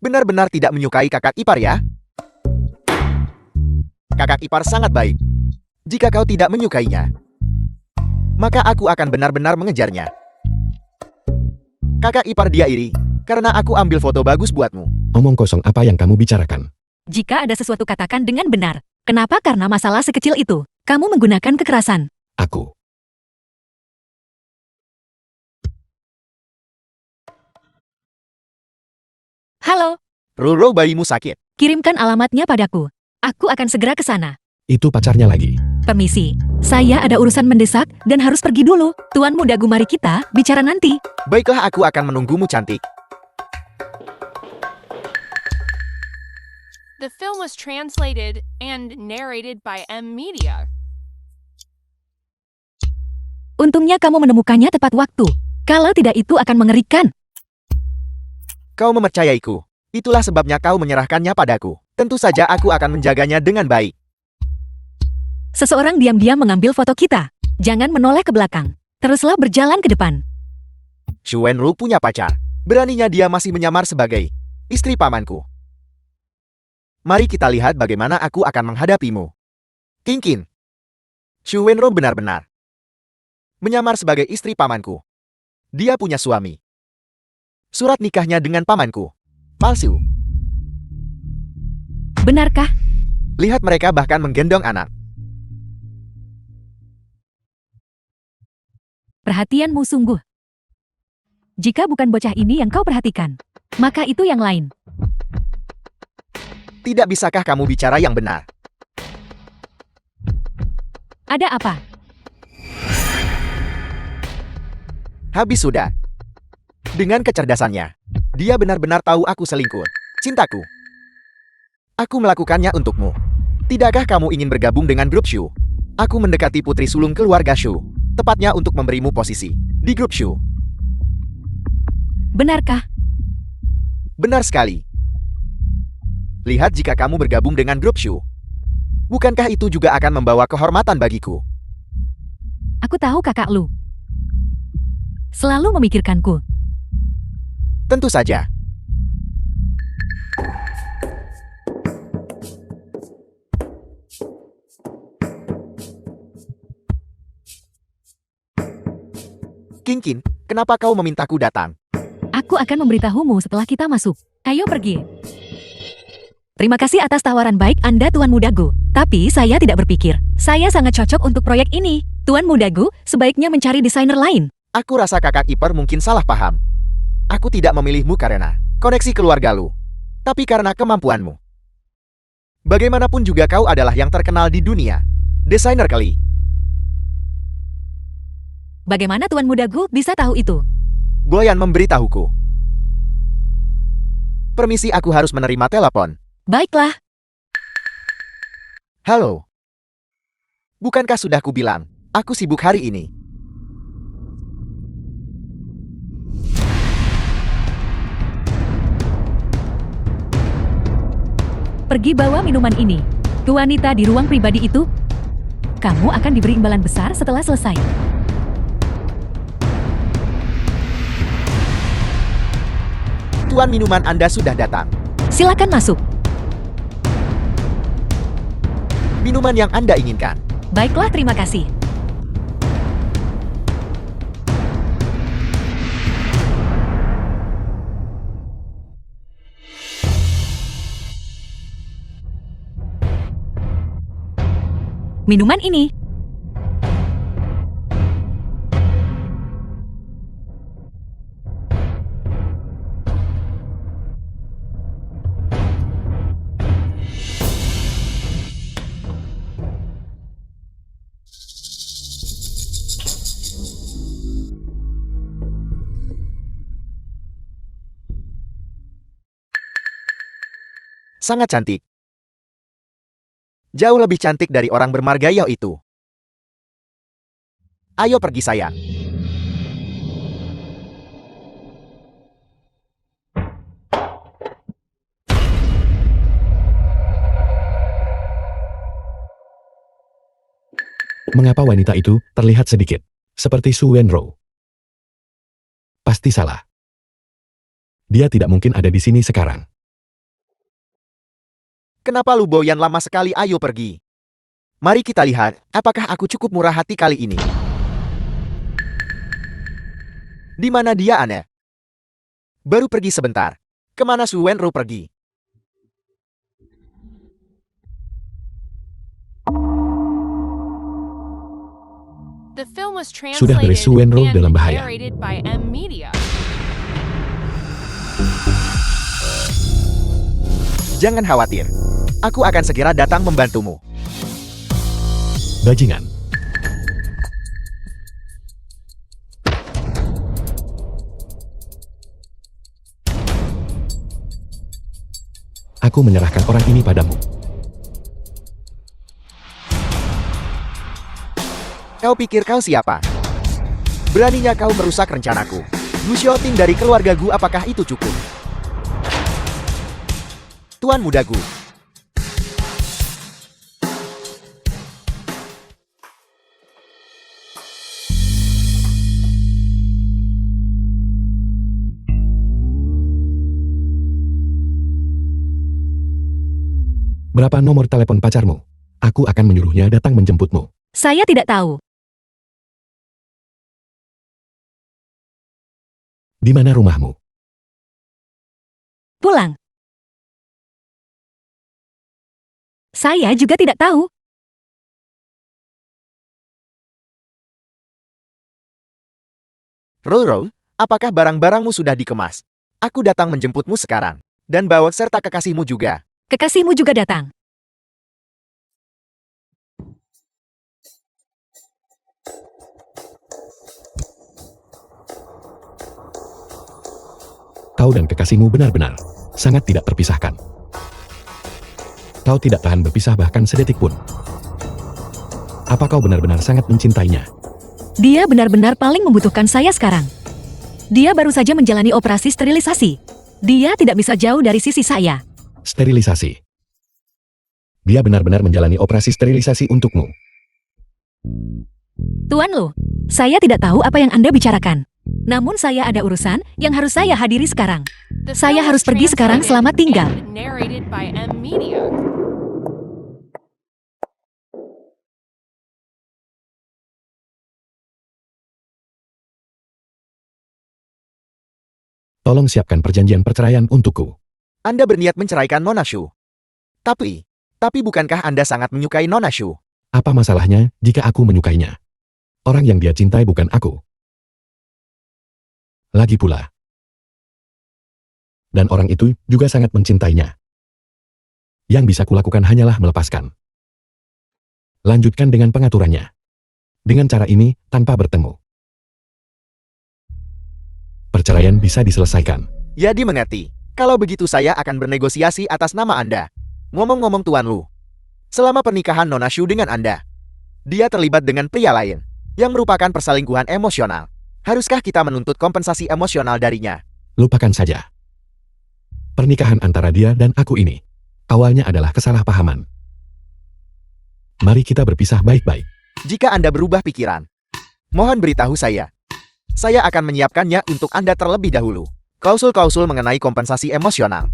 benar-benar tidak menyukai kakak ipar ya? Kakak ipar sangat baik. Jika kau tidak menyukainya, maka aku akan benar-benar mengejarnya. Kakak ipar dia iri karena aku ambil foto bagus buatmu. Omong kosong apa yang kamu bicarakan? Jika ada sesuatu katakan dengan benar. Kenapa? Karena masalah sekecil itu kamu menggunakan kekerasan. Aku. Halo, Roro, bayimu sakit. kirimkan alamatnya padaku. Aku akan segera ke sana. Itu pacarnya lagi. Permisi, saya ada urusan mendesak dan harus pergi dulu. Tuan muda Gu, mari kita bicara nanti. Baiklah, aku akan menunggumu, cantik. The film was translated and narrated by M Media. Untungnya kamu menemukannya tepat waktu. Kalau tidak, itu akan mengerikan. Kau mempercayaiku. Itulah sebabnya kau menyerahkannya padaku. Tentu saja aku akan menjaganya dengan baik. Seseorang diam-diam mengambil foto kita. Jangan menoleh ke belakang. Teruslah berjalan ke depan. Xu Wenrou punya pacar. Beraninya dia masih menyamar sebagai istri pamanku. Mari kita lihat bagaimana aku akan menghadapimu. King. Xu Wenrou benar-benar menyamar sebagai istri pamanku. Dia punya suami. Surat nikahnya dengan pamanku. palsu. Benarkah? Lihat mereka bahkan menggendong anak. Perhatianmu sungguh. Jika bukan bocah ini yang kau perhatikan, maka itu yang lain. Tidak bisakah kamu bicara yang benar? Ada apa? Habis sudah. Dengan kecerdasannya, dia benar-benar tahu aku selingkuh. Cintaku. Aku melakukannya untukmu. Tidakkah kamu ingin bergabung dengan grup Shu? Aku mendekati putri sulung keluarga Shu. Tepatnya untuk memberimu posisi di grup Shu. Benarkah? Benar sekali. Lihat jika kamu bergabung dengan grup Shu. Bukankah itu juga akan membawa kehormatan bagiku? Aku tahu kakak Lu selalu memikirkanku. Tentu saja. Kinkin, kenapa kau memintaku datang? Aku akan memberitahumu setelah kita masuk. Ayo pergi. Terima kasih atas tawaran baik Anda, Tuan Mudagu. Tapi saya tidak berpikir saya sangat cocok untuk proyek ini. Tuan Mudagu, sebaiknya mencari desainer lain. Aku rasa kakak ipar mungkin salah paham. Aku tidak memilihmu karena koneksi keluarga lu, tapi karena kemampuanmu. Bagaimanapun juga kau adalah yang terkenal di dunia. Desainer kali. Bagaimana Tuan Mudagu bisa tahu itu? Boyan memberitahuku. Permisi, aku harus menerima telepon. Baiklah. Halo. Bukankah sudah kubilang, aku sibuk hari ini. Pergi bawa minuman ini. Ke wanita di ruang pribadi itu. Kamu akan diberi imbalan besar setelah selesai. Tuan, minuman Anda sudah datang. Silakan masuk. Minuman yang Anda inginkan. Baiklah, terima kasih. Minuman ini. Sangat cantik. Jauh lebih cantik dari orang bermarga Yao itu. Ayo pergi sayang. Mengapa wanita itu terlihat sedikit seperti Su Wenro? Pasti salah. Dia tidak mungkin ada di sini sekarang. Kenapa Lu Boyan lama sekali? Ayo pergi. Mari kita lihat, apakah aku cukup murah hati kali ini. Di mana dia, Anne? Baru pergi sebentar. Kemana Su Wenro pergi? The film was Sudah beres, Su translated Wenro and dalam bahaya. narrated by M Media. Jangan khawatir. Aku akan segera datang membantumu. Bajingan. Aku menyerahkan orang ini padamu. Kau pikir kau siapa? Beraninya kau merusak rencanaku. Gu Xiaoting dari keluarga Gu, apakah itu cukup? Tuan Muda Gu. Berapa nomor telepon pacarmu? Aku akan menyuruhnya datang menjemputmu. Saya tidak tahu. Di mana rumahmu? Pulang. Saya juga tidak tahu. Roro, apakah barang-barangmu sudah dikemas? Aku datang menjemputmu sekarang. Dan bawa serta kekasihmu juga. Kekasihmu juga datang. Kau dan kekasihmu benar-benar sangat tidak terpisahkan. Kau tidak tahan berpisah bahkan sedetik pun. Apa kau benar-benar sangat mencintainya? Dia benar-benar paling membutuhkan saya sekarang. Dia baru saja menjalani operasi sterilisasi. Dia tidak bisa jauh dari sisi saya. Sterilisasi. Dia benar-benar menjalani operasi sterilisasi untukmu. Tuan Lu, saya tidak tahu apa yang Anda bicarakan. Namun saya ada urusan yang harus saya hadiri sekarang. The Saya film harus was pergi sekarang, translated selamat tinggal. and narrated by M Media. Tolong siapkan perjanjian perceraian untukku. Anda berniat menceraikan Nona Shu. Tapi bukankah Anda sangat menyukai Nona Shu? Apa masalahnya jika aku menyukainya? Orang yang dia cintai bukan aku. Lagi pula. Dan orang itu juga sangat mencintainya. Yang bisa kulakukan hanyalah melepaskan. Lanjutkan dengan pengaturannya. Dengan cara ini, tanpa bertemu. Perceraian bisa diselesaikan. Ya dimengerti. Kalau begitu saya akan bernegosiasi atas nama Anda. Ngomong-ngomong Tuan Lu. Selama pernikahan Nona Shu dengan Anda, dia terlibat dengan pria lain, yang merupakan perselingkuhan emosional. Haruskah kita menuntut kompensasi emosional darinya? Lupakan saja. Pernikahan antara dia dan aku ini, awalnya adalah kesalahpahaman. Mari kita berpisah baik-baik. Jika Anda berubah pikiran, mohon beritahu saya. Saya akan menyiapkannya untuk Anda terlebih dahulu. Klausul-klausul mengenai kompensasi emosional.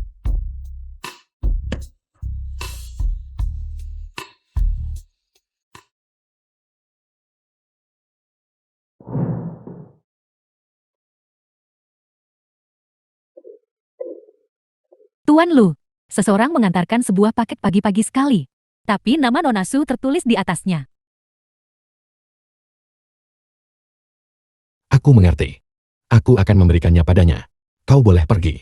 Tuan Lu, seseorang mengantarkan sebuah paket pagi-pagi sekali. Tapi nama Nona Su tertulis di atasnya. Aku mengerti. Aku akan memberikannya padanya. Kau boleh pergi.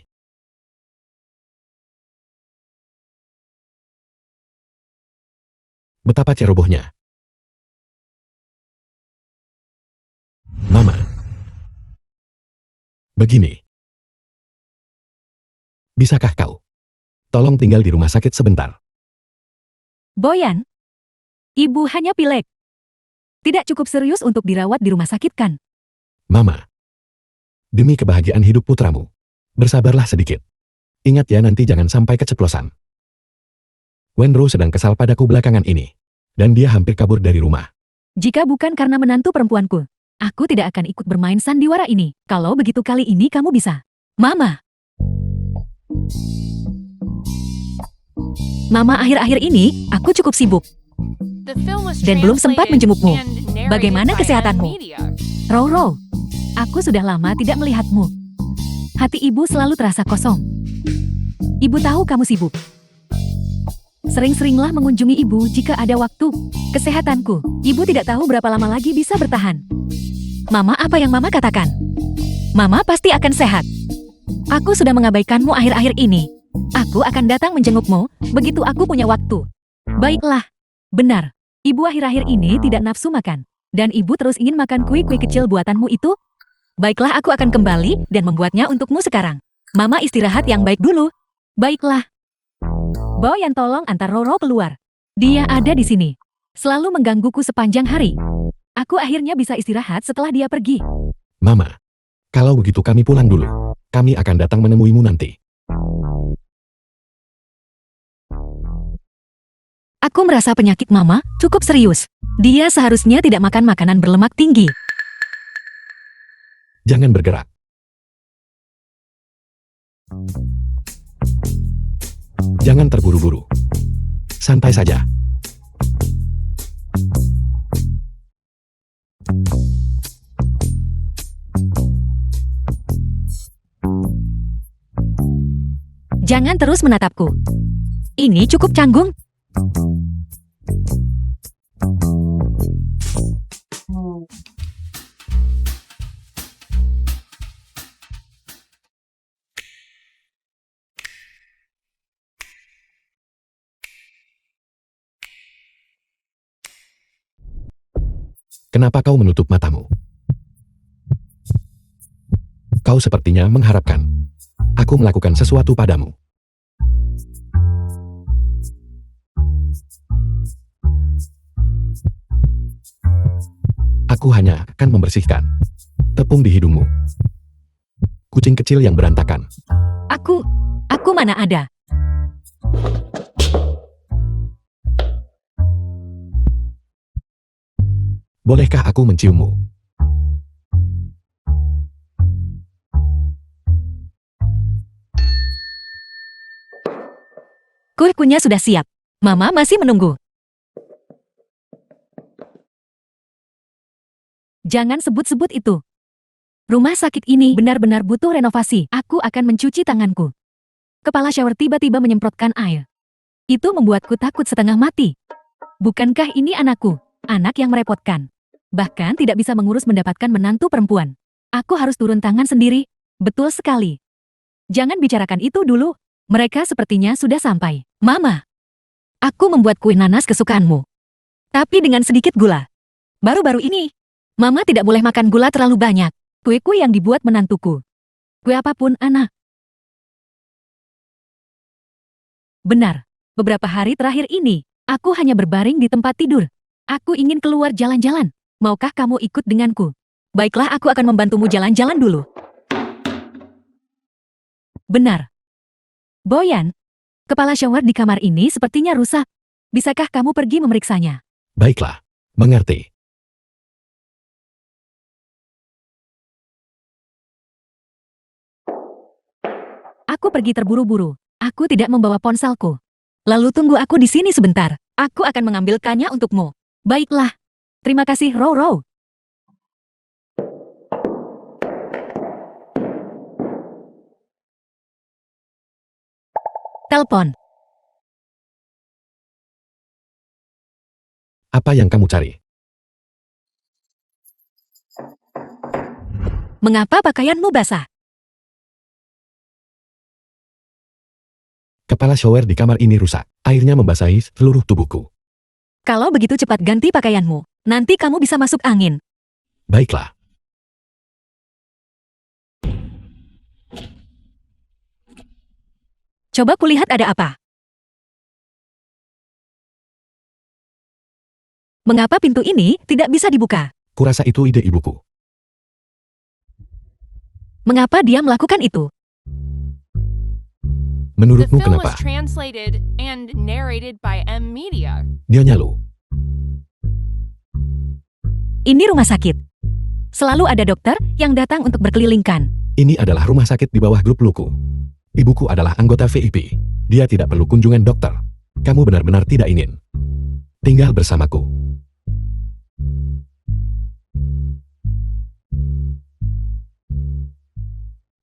Betapa cerobohnya. Mama. Begini. Bisakah kau? Tolong tinggal di rumah sakit sebentar. Boyan, ibu hanya pilek. Tidak cukup serius untuk dirawat di rumah sakit kan? Mama. Demi kebahagiaan hidup putramu. Bersabarlah sedikit. Ingat ya nanti jangan sampai keceplosan. Wenro sedang kesal padaku belakangan ini. Dan dia hampir kabur dari rumah. Jika bukan karena menantu perempuanku, aku tidak akan ikut bermain sandiwara ini. Kalau begitu kali ini kamu bisa. Mama. Mama, akhir-akhir ini aku cukup sibuk. The film was Dan belum sempat translated menjengukmu. and narrated Bagaimana by kesehatanmu? M Media. Roro, aku sudah lama tidak melihatmu. Hati ibu selalu terasa kosong. Ibu tahu kamu sibuk. Sering-seringlah mengunjungi ibu jika ada waktu. Kesehatanku, ibu tidak tahu berapa lama lagi bisa bertahan. Mama, apa yang Mama katakan? Mama pasti akan sehat. Aku sudah mengabaikanmu akhir-akhir ini. Aku akan datang menjengukmu begitu aku punya waktu. Baiklah. Benar. Ibu akhir-akhir ini tidak nafsu makan. Dan ibu terus ingin makan kue-kue kecil buatanmu itu? Baiklah, aku akan kembali dan membuatnya untukmu sekarang. Mama istirahat yang baik dulu. Baiklah. Boyan, tolong antar Roro keluar. Dia ada di sini. Selalu menggangguku sepanjang hari. Aku akhirnya bisa istirahat setelah dia pergi. Mama. Kalau begitu kami pulang dulu. Kami akan datang menemuimu nanti. Aku merasa penyakit Mama cukup serius. Dia seharusnya tidak makan makanan berlemak tinggi. Jangan bergerak. Jangan terburu-buru. Santai saja. Jangan terus menatapku. Ini cukup canggung. Kenapa kau menutup matamu? Kau sepertinya mengharapkan aku melakukan sesuatu padamu. Aku hanya akan membersihkan tepung di hidungmu. Kucing kecil yang berantakan. Aku mana ada? Bolehkah aku menciummu? Kuenya sudah siap. Mama masih menunggu. Jangan sebut-sebut itu. Rumah sakit ini benar-benar butuh renovasi. Aku akan mencuci tanganku. Kepala shower tiba-tiba menyemprotkan air. Itu membuatku takut setengah mati. Bukankah ini anakku? Anak yang merepotkan. Bahkan tidak bisa mengurus mendapatkan menantu perempuan. Aku harus turun tangan sendiri. Betul sekali. Jangan bicarakan itu dulu. Mereka sepertinya sudah sampai. Mama, aku membuat kue nanas kesukaanmu. Tapi dengan sedikit gula. Baru-baru ini, Mama tidak boleh makan gula terlalu banyak. Kue-kue yang dibuat menantuku. Kue apapun, anak. Benar, beberapa hari terakhir ini, aku hanya berbaring di tempat tidur. Aku ingin keluar jalan-jalan. Maukah kamu ikut denganku? Baiklah, aku akan membantumu jalan-jalan dulu. Benar. Boyan, kepala shower di kamar ini sepertinya rusak. Bisakah kamu pergi memeriksanya? Baiklah, mengerti. Aku pergi terburu-buru. Aku tidak membawa ponselku. Lalu tunggu aku di sini sebentar. Aku akan mengambilkannya untukmu. Baiklah. Terima kasih, Row. Telepon. Apa yang kamu cari? Mengapa pakaianmu basah? Kepala shower di kamar ini rusak. Airnya membasahi seluruh tubuhku. Kalau begitu cepat ganti pakaianmu. Nanti kamu bisa masuk angin. Baiklah. Coba kulihat ada apa. Mengapa pintu ini tidak bisa dibuka? Kurasa itu ide ibuku. Mengapa dia melakukan itu? The Menurutmu film kenapa? was translated and narrated by M Media. Nyonya Lu. Ini rumah sakit. Selalu ada dokter yang datang untuk berkelilingkan. Ini adalah rumah sakit di bawah grup Luku. Ibuku adalah anggota VIP. Dia tidak perlu kunjungan dokter. Kamu benar-benar tidak ingin tinggal bersamaku.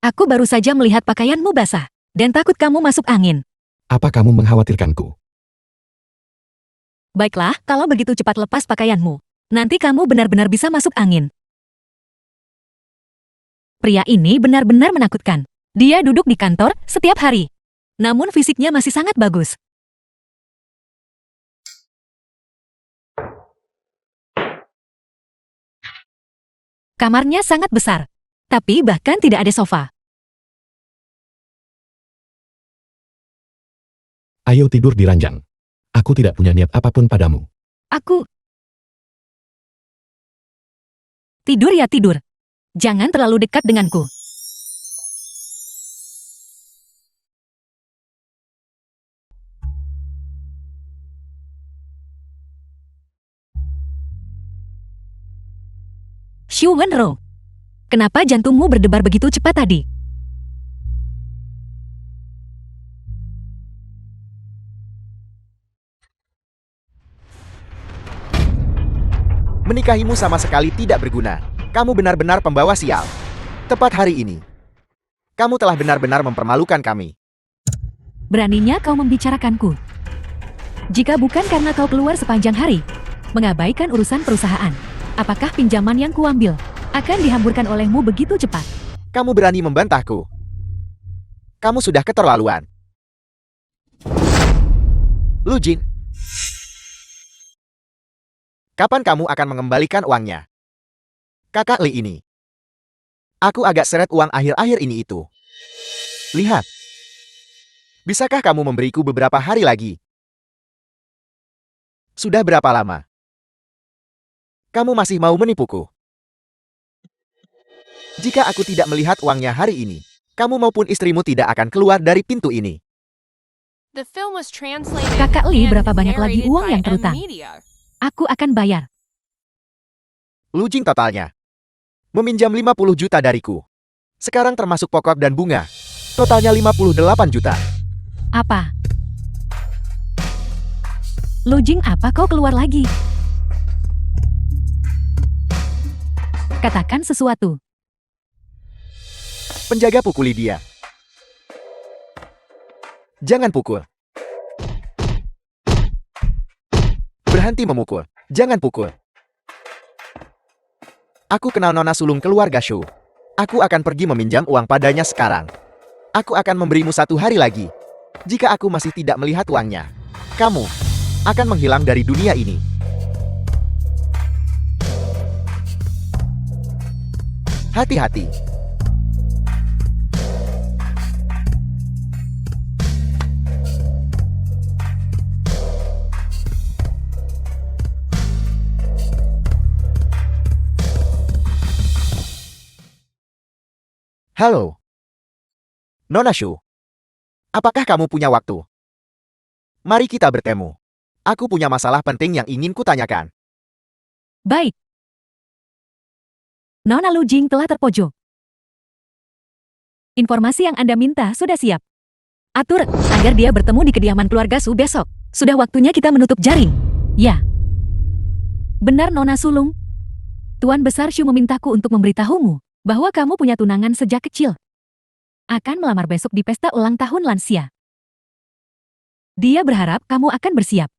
Aku baru saja melihat pakaianmu basah. Dan takut kamu masuk angin. Apa kamu mengkhawatirkanku? Baiklah, kalau begitu cepat lepas pakaianmu. Nanti kamu benar-benar bisa masuk angin. Pria ini benar-benar menakutkan. Dia duduk di kantor setiap hari. Namun fisiknya masih sangat bagus. Kamarnya sangat besar. Tapi bahkan tidak ada sofa. Ayo tidur di ranjang. Aku tidak punya niat apapun padamu. Aku... Tidur ya tidur. Jangan terlalu dekat denganku. Xu Wenro, kenapa jantungmu berdebar begitu cepat tadi? Menikahimu sama sekali tidak berguna. Kamu benar-benar pembawa sial. Tepat hari ini, kamu telah benar-benar mempermalukan kami. Beraninya kau membicarakanku. Jika bukan karena kau keluar sepanjang hari, mengabaikan urusan perusahaan, apakah pinjaman yang kuambil akan dihamburkan olehmu begitu cepat? Kamu berani membantahku. Kamu sudah keterlaluan. Lu Jin, kapan kamu akan mengembalikan uangnya? Kakak Li ini. Aku agak seret uang akhir-akhir ini itu. Lihat. Bisakah kamu memberiku beberapa hari lagi? Sudah berapa lama? Kamu masih mau menipuku? Jika aku tidak melihat uangnya hari ini, kamu maupun istrimu tidak akan keluar dari pintu ini. The film was translated Kakak Li, and berapa banyak lagi narrated uang by yang M terutang? Media. Aku akan bayar. Lu Jing totalnya. Meminjam 50 juta dariku. Sekarang termasuk pokok dan bunga. Totalnya 58 juta. Apa? Lu Jing, apa kau keluar lagi? Katakan sesuatu. Penjaga pukuli dia. Jangan pukul. Berhenti memukul. Jangan pukul. Aku kenal Nona sulung keluarga Shu. Aku akan pergi meminjam uang padanya sekarang. Aku akan memberimu 1 hari lagi. Jika aku masih tidak melihat uangnya, kamu akan menghilang dari dunia ini. Hati-hati. Halo. Nona Shu. Apakah kamu punya waktu? Mari kita bertemu. Aku punya masalah penting yang ingin kutanyakan. Baik. Nona Lu Jing telah terpojok. Informasi yang Anda minta sudah siap. Atur agar dia bertemu di kediaman keluarga Su besok. Sudah waktunya kita menutup jaring. Ya. Benar Nona Sulung. Tuan Besar Shu memintaku untuk memberitahumu bahwa kamu punya tunangan sejak kecil. Akan melamar besok di pesta ulang tahun lansia. Dia berharap kamu akan bersiap.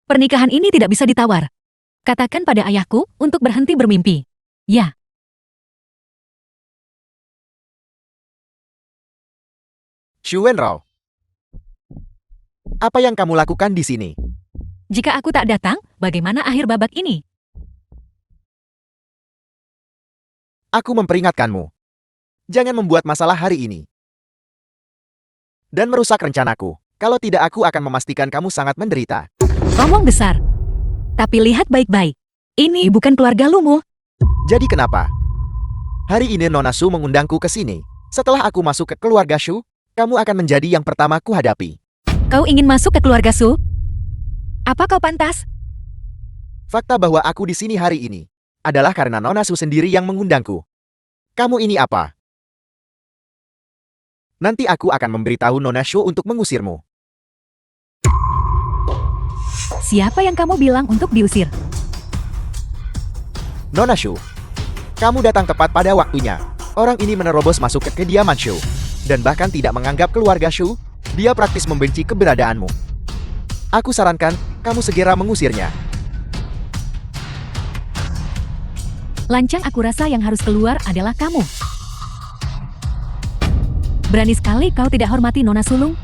Pernikahan ini tidak bisa ditawar. Katakan pada ayahku untuk berhenti bermimpi. Ya. Shu Wenrou. Apa yang kamu lakukan di sini? Jika aku tak datang, bagaimana akhir babak ini? Aku memperingatkanmu. Jangan membuat masalah hari ini. Dan merusak rencanaku. Kalau tidak, aku akan memastikan kamu sangat menderita. Ngomong besar. Tapi lihat baik-baik. Ini bukan keluarga lumu. Jadi kenapa? Hari ini Nona Shu mengundangku ke sini. Setelah aku masuk ke keluarga Shu, kamu akan menjadi yang pertama ku hadapi. Kau ingin masuk ke keluarga Su? Apa kau pantas? Fakta bahwa aku di sini hari ini adalah karena Nona Shu sendiri yang mengundangku. Kamu ini apa? Nanti aku akan memberitahu Nona Shu untuk mengusirmu. Siapa yang kamu bilang untuk diusir? Nona Shu, kamu datang tepat pada waktunya. Orang ini menerobos masuk ke kediaman Shu, dan bahkan tidak menganggap keluarga Shu. Dia praktis membenci keberadaanmu. Aku sarankan, kamu segera mengusirnya. Lancang, aku rasa yang harus keluar adalah kamu. Berani sekali kau tidak hormati Nona Sulung.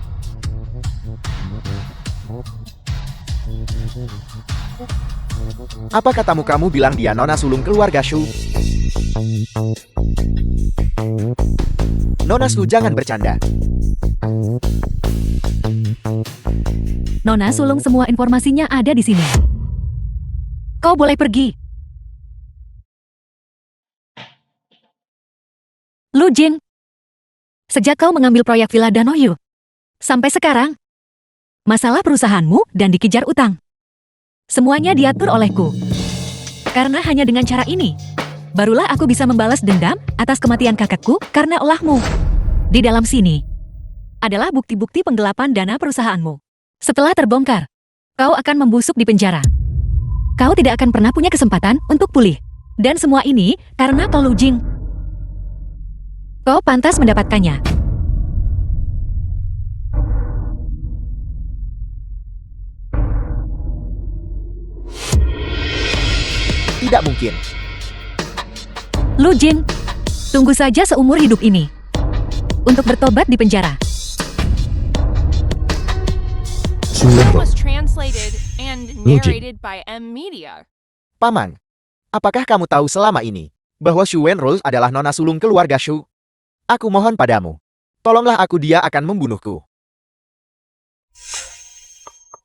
Apa katamu kamu bilang dia Nona sulung keluarga Shu? Nona Shu, jangan bercanda. Nona Sulung, semua informasinya ada di sini. Kau boleh pergi. Lu Jing, sejak kau mengambil proyek Villa Danoyu, sampai sekarang, masalah perusahaanmu dan dikejar utang. Semuanya diatur olehku. Karena hanya dengan cara ini, barulah aku bisa membalas dendam atas kematian kakakku karena ulahmu. Di dalam sini, adalah bukti-bukti penggelapan dana perusahaanmu. Setelah terbongkar, kau akan membusuk di penjara. Kau tidak akan pernah punya kesempatan untuk pulih. Dan semua ini karena kau Lu Jing. Kau pantas mendapatkannya. mungkin. Lu Jin, tunggu saja seumur hidup ini. Untuk bertobat di penjara. Su That Wenro, was translated and narrated by M Media. Paman, apakah kamu tahu selama ini bahwa Shu Wenrou adalah nona sulung keluarga Shu? Aku mohon padamu, tolonglah aku, dia akan membunuhku.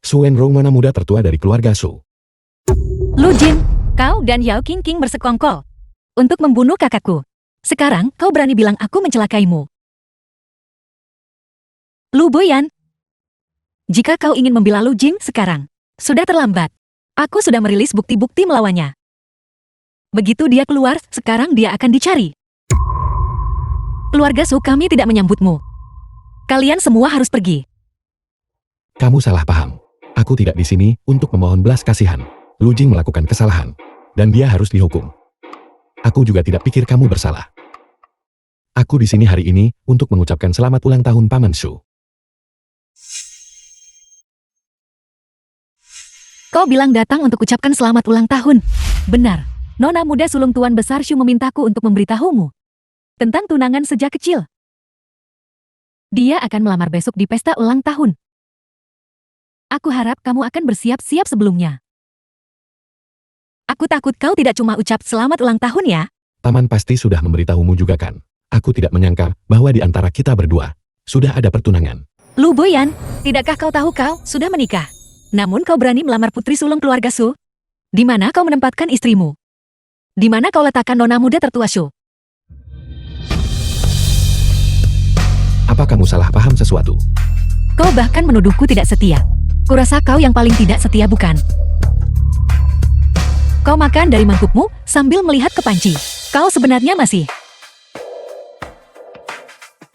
Su Wenro nona muda tertua dari keluarga Su. Lu Jin, kau dan Yao Qingqing bersekongkol untuk membunuh kakakku. Sekarang kau berani bilang aku mencelakaimu. Lu Boyan, jika kau ingin membela Lu Jin sekarang, sudah terlambat. Aku sudah merilis bukti-bukti melawannya. Begitu dia keluar, sekarang dia akan dicari. Keluarga Su, kami tidak menyambutmu. Kalian semua harus pergi. Kamu salah paham. Aku tidak di sini untuk memohon belas kasihan. Lu Jing melakukan kesalahan, dan dia harus dihukum. Aku juga tidak pikir kamu bersalah. Aku di sini hari ini untuk mengucapkan selamat ulang tahun Paman Shu. Kau bilang datang untuk ucapkan selamat ulang tahun. Benar, nona muda sulung Tuan Besar Shu memintaku untuk memberitahumu tentang tunangan sejak kecil. Dia akan melamar besok di pesta ulang tahun. Aku harap kamu akan bersiap-siap sebelumnya. Aku takut kau tidak cuma ucap selamat ulang tahun ya. Paman pasti sudah memberitahumu juga kan? Aku tidak menyangka bahwa di antara kita berdua sudah ada pertunangan. Lu Boyan, tidakkah kau tahu kau sudah menikah? Namun kau berani melamar putri sulung keluarga Su? Di mana kau menempatkan istrimu? Di mana kau letakkan nona muda tertua Shu? Apa kamu salah paham sesuatu? Kau bahkan menuduhku tidak setia. Kurasa kau yang paling tidak setia, bukan? Kau makan dari mangkukmu sambil melihat ke panci. Kau sebenarnya masih.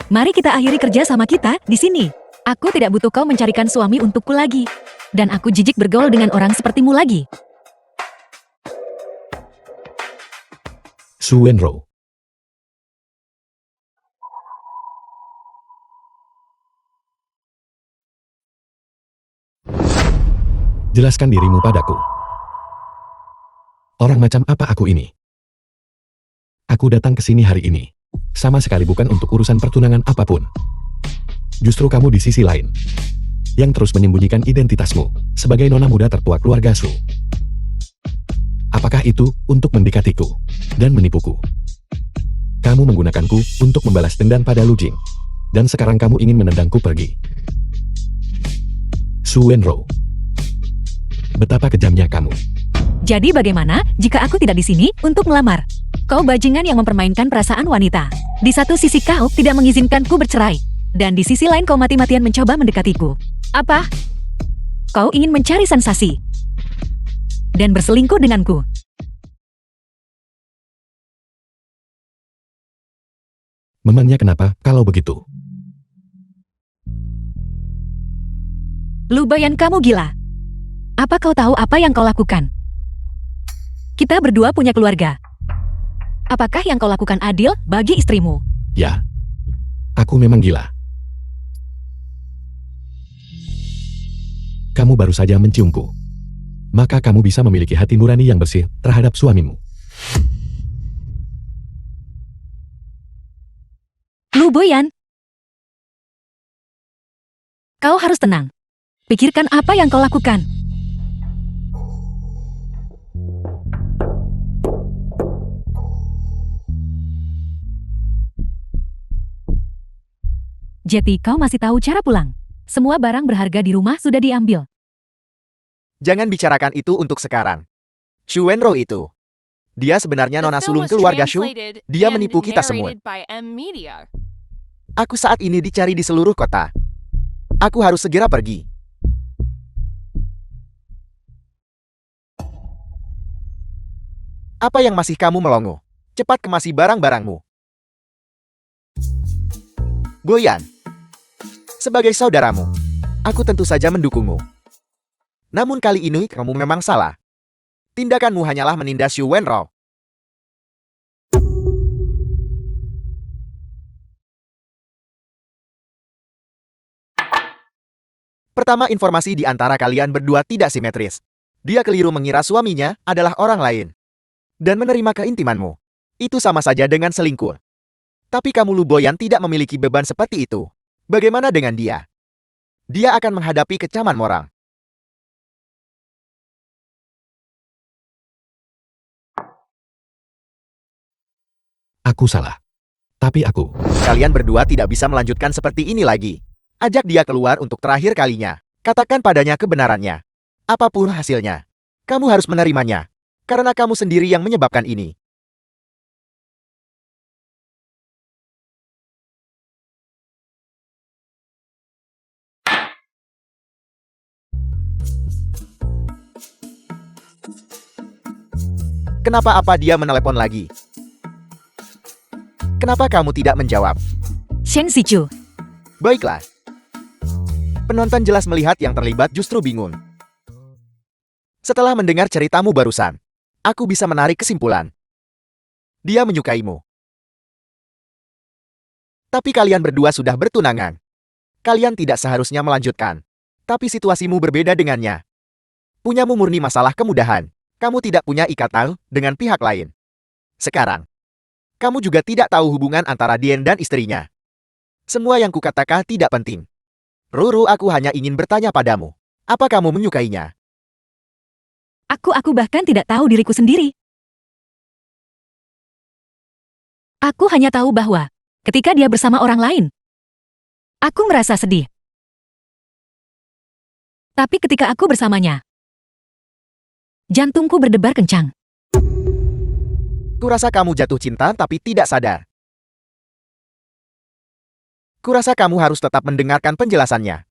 Mari kita akhiri kerja sama kita di sini. Aku tidak butuh kau mencarikan suami untukku lagi. Dan aku jijik bergaul dengan orang sepertimu lagi. Su Wenro. Jelaskan dirimu padaku. Orang macam apa aku ini? Aku datang ke sini hari ini. Sama sekali bukan untuk urusan pertunangan apapun. Justru kamu di sisi lain. Yang terus menyembunyikan identitasmu sebagai nona muda tertua keluarga Su. Apakah itu untuk mendekatiku dan menipuku? Kamu menggunakanku untuk membalas dendam pada Lu Jing. Dan sekarang kamu ingin menendangku pergi. Su Wenro. Betapa kejamnya kamu. Jadi bagaimana jika aku tidak di sini untuk melamar? Kau bajingan yang mempermainkan perasaan wanita. Di satu sisi kau tidak mengizinkanku bercerai. Dan di sisi lain kau mati-matian mencoba mendekatiku. Apa? Kau ingin mencari sensasi. Dan berselingkuh denganku. Memangnya kenapa kalau begitu? Lu Boyan, kamu gila. Apa kau tahu apa yang kau lakukan? Kita berdua punya keluarga. Apakah yang kau lakukan adil bagi istrimu? Ya. Aku memang gila. Kamu baru saja menciumku. Maka kamu bisa memiliki hati nurani yang bersih terhadap suamimu. Lu Boyan. Kau harus tenang. Pikirkan apa yang kau lakukan. Jeti, kau masih tahu cara pulang. Semua barang berharga di rumah sudah diambil. Jangan bicarakan itu untuk sekarang. Shu Wenro itu. Dia sebenarnya The nona film sulung was keluarga Shu. translated Dia and menipu kita semua. narrated by M Media. Aku saat ini dicari di seluruh kota. Aku harus segera pergi. Apa yang masih kamu melongo? Cepat kemasi barang-barangmu. Boyan. Sebagai saudaramu, aku tentu saja mendukungmu. Namun kali ini kamu memang salah. Tindakanmu hanyalah menindas Shu Wenro. Pertama, informasi di antara kalian berdua tidak simetris. Dia keliru mengira suaminya adalah orang lain. dan menerima keintimanmu. Itu sama saja dengan selingkuh. Tapi kamu Lu Boyan tidak memiliki beban seperti itu. Bagaimana dengan dia? Dia akan menghadapi kecaman moral. Aku salah. Tapi aku, Kalian berdua tidak bisa melanjutkan seperti ini lagi. Ajak dia keluar untuk terakhir kalinya. Katakan padanya kebenarannya. Apapun hasilnya, kamu harus menerimanya. Karena kamu sendiri yang menyebabkan ini. Kenapa dia menelepon lagi? Kenapa kamu tidak menjawab? Shen Zichu, Baiklah. Penonton jelas melihat yang terlibat justru bingung. Setelah mendengar ceritamu barusan, aku bisa menarik kesimpulan. Dia menyukaimu. Tapi kalian berdua sudah bertunangan. Kalian tidak seharusnya melanjutkan. Tapi situasimu berbeda dengannya. Punyamu murni masalah kemudahan. Kamu tidak punya ikatan dengan pihak lain. Sekarang, kamu juga tidak tahu hubungan antara Dian dan istrinya. Semua yang kukatakan tidak penting. Ruru, aku hanya ingin bertanya padamu. Apa kamu menyukainya? aku bahkan tidak tahu diriku sendiri. Aku hanya tahu bahwa ketika dia bersama orang lain, aku merasa sedih. Tapi ketika aku bersamanya, jantungku berdebar kencang. Kurasa kamu jatuh cinta tapi tidak sadar. Kurasa kamu harus tetap mendengarkan penjelasannya.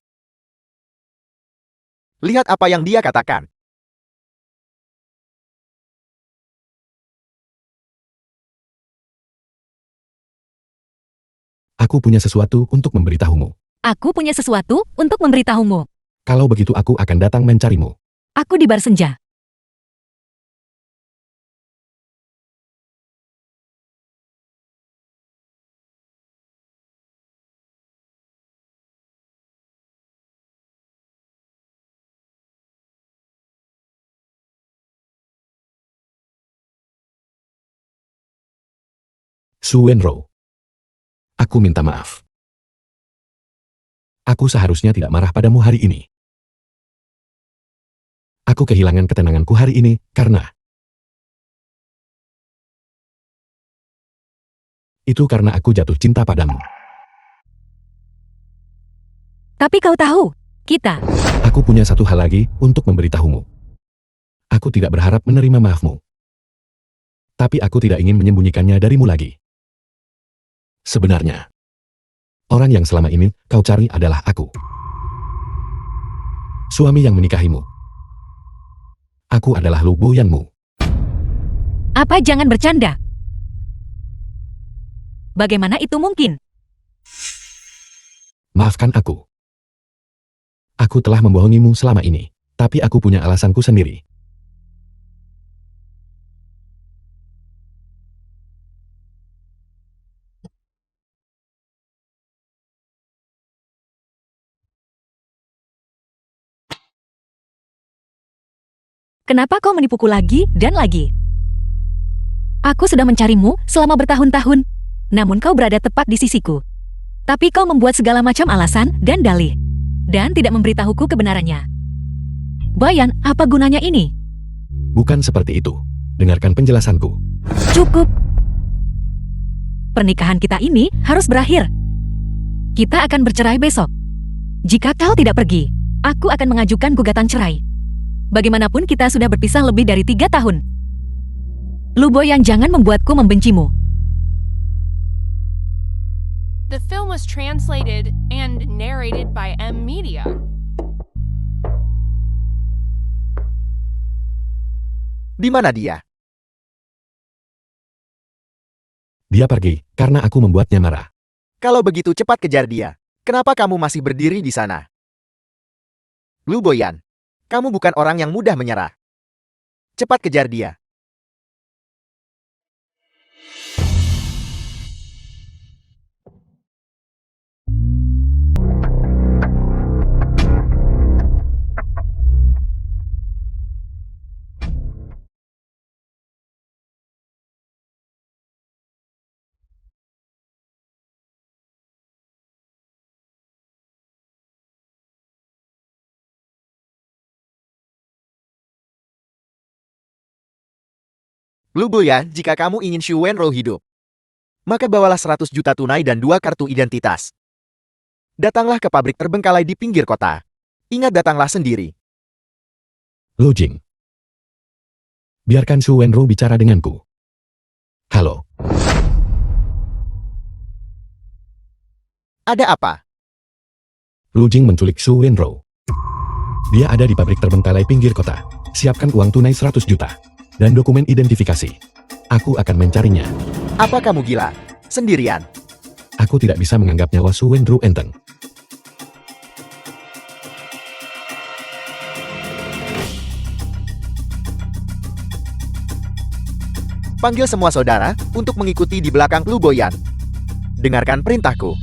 Lihat apa yang dia katakan. aku punya sesuatu untuk memberitahumu. Aku punya sesuatu untuk memberitahumu. Kalau begitu aku akan datang mencarimu. Aku di bar senja. Su Wenro. Aku minta maaf. Aku seharusnya tidak marah padamu hari ini. Aku kehilangan ketenanganku hari ini karena itu karena aku jatuh cinta padamu. Tapi kau tahu, kita. Aku punya satu hal lagi untuk memberitahumu. Aku tidak berharap menerima maafmu. Tapi aku tidak ingin menyembunyikannya darimu lagi. Sebenarnya, orang yang selama ini kau cari adalah aku. Suami yang menikahimu. Aku adalah Lu Boyanmu. Apa jangan bercanda? Bagaimana itu mungkin? Maafkan aku. Aku telah membohongimu selama ini, tapi aku punya alasanku sendiri. Kenapa kau menipuku lagi dan lagi? Aku sudah mencarimu selama bertahun-tahun, namun kau berada tepat di sisiku. Tapi kau membuat segala macam alasan dan dalih, dan tidak memberitahuku kebenarannya. Boyan, apa gunanya ini? Bukan seperti itu. Dengarkan penjelasanku. Cukup. Pernikahan kita ini harus berakhir. Kita akan bercerai besok. Jika kau tidak pergi, aku akan mengajukan gugatan cerai. Bagaimanapun kita sudah berpisah lebih dari 3 tahun. Lu Boyan, jangan membuatku membencimu. The film was translated and narrated by M Media. Di mana dia? Dia pergi karena aku membuatnya marah. Kalau begitu cepat kejar dia. Kenapa kamu masih berdiri di sana? Lu Boyan, kamu bukan orang yang mudah menyerah. Cepat kejar dia. Lu Boyan, jika kamu ingin Xu Wenrou hidup, maka bawalah 100 juta tunai dan 2 kartu identitas. Datanglah ke pabrik terbengkalai di pinggir kota. Ingat, datanglah sendiri. Lu Jing. Biarkan Xu Wenrou bicara denganku. Halo. Ada apa? Lu Jing menculik Xu Wenrou. Dia ada di pabrik terbengkalai pinggir kota. Siapkan uang tunai 100 juta. Dan dokumen identifikasi. Aku akan mencarinya. Apa kamu gila? Sendirian? Aku tidak bisa menganggap nyawa Xu Wenrou enteng. Panggil semua saudara untuk mengikuti di belakang Lu Boyan. Dengarkan perintahku.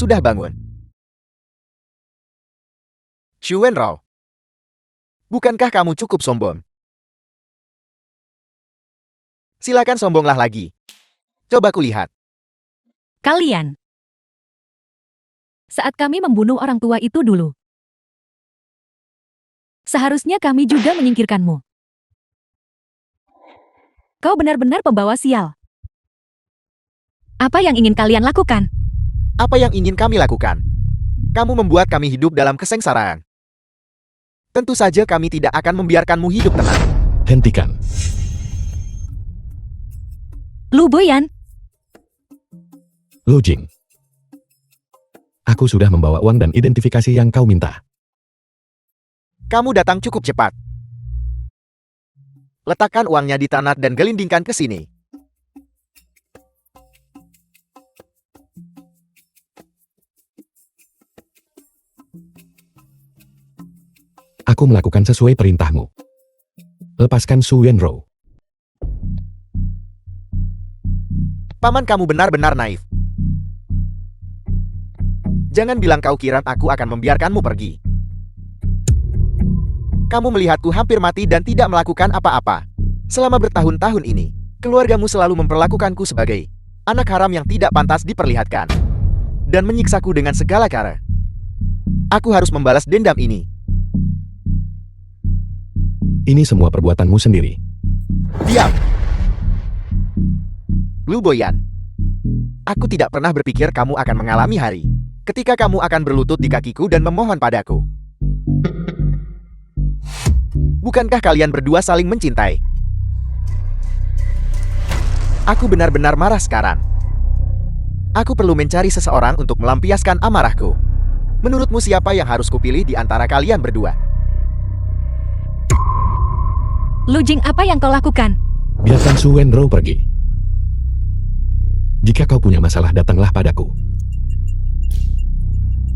Sudah bangun. Xu Wenrou. Bukankah kamu cukup sombong? Silakan sombonglah lagi. Coba kulihat. Kalian. Saat kami membunuh orang tua itu dulu. Seharusnya kami juga menyingkirkanmu. Kau benar-benar pembawa sial. Apa yang ingin kalian lakukan? Apa yang ingin kami lakukan? Kamu membuat kami hidup dalam kesengsaraan. Tentu saja kami tidak akan membiarkanmu hidup tenang. Hentikan. Lu Boyan, Lu Jing. Aku sudah membawa uang dan identifikasi yang kau minta. Kamu datang cukup cepat. Letakkan uangnya di tanah dan gelindingkan ke sini. Aku melakukan sesuai perintahmu. Lepaskan Xu Wenrou. Paman, kamu benar-benar naif. Jangan bilang kau kira aku akan membiarkanmu pergi. Kamu melihatku hampir mati dan tidak melakukan apa-apa. Selama bertahun-tahun ini, keluargamu selalu memperlakukanku sebagai anak haram yang tidak pantas diperlihatkan. Dan menyiksaku dengan segala cara. Aku harus membalas dendam ini. Ini semua perbuatanmu sendiri. Diam! Lu Boyan. Aku tidak pernah berpikir kamu akan mengalami hari ketika kamu akan berlutut di kakiku dan memohon padaku. Bukankah kalian berdua saling mencintai? Aku benar-benar marah sekarang. Aku perlu mencari seseorang untuk melampiaskan amarahku. Menurutmu siapa yang harus kupilih di antara kalian berdua? Lu Jing, apa yang kau lakukan? Biarkan Xu Wenrou pergi. Jika kau punya masalah, datanglah padaku.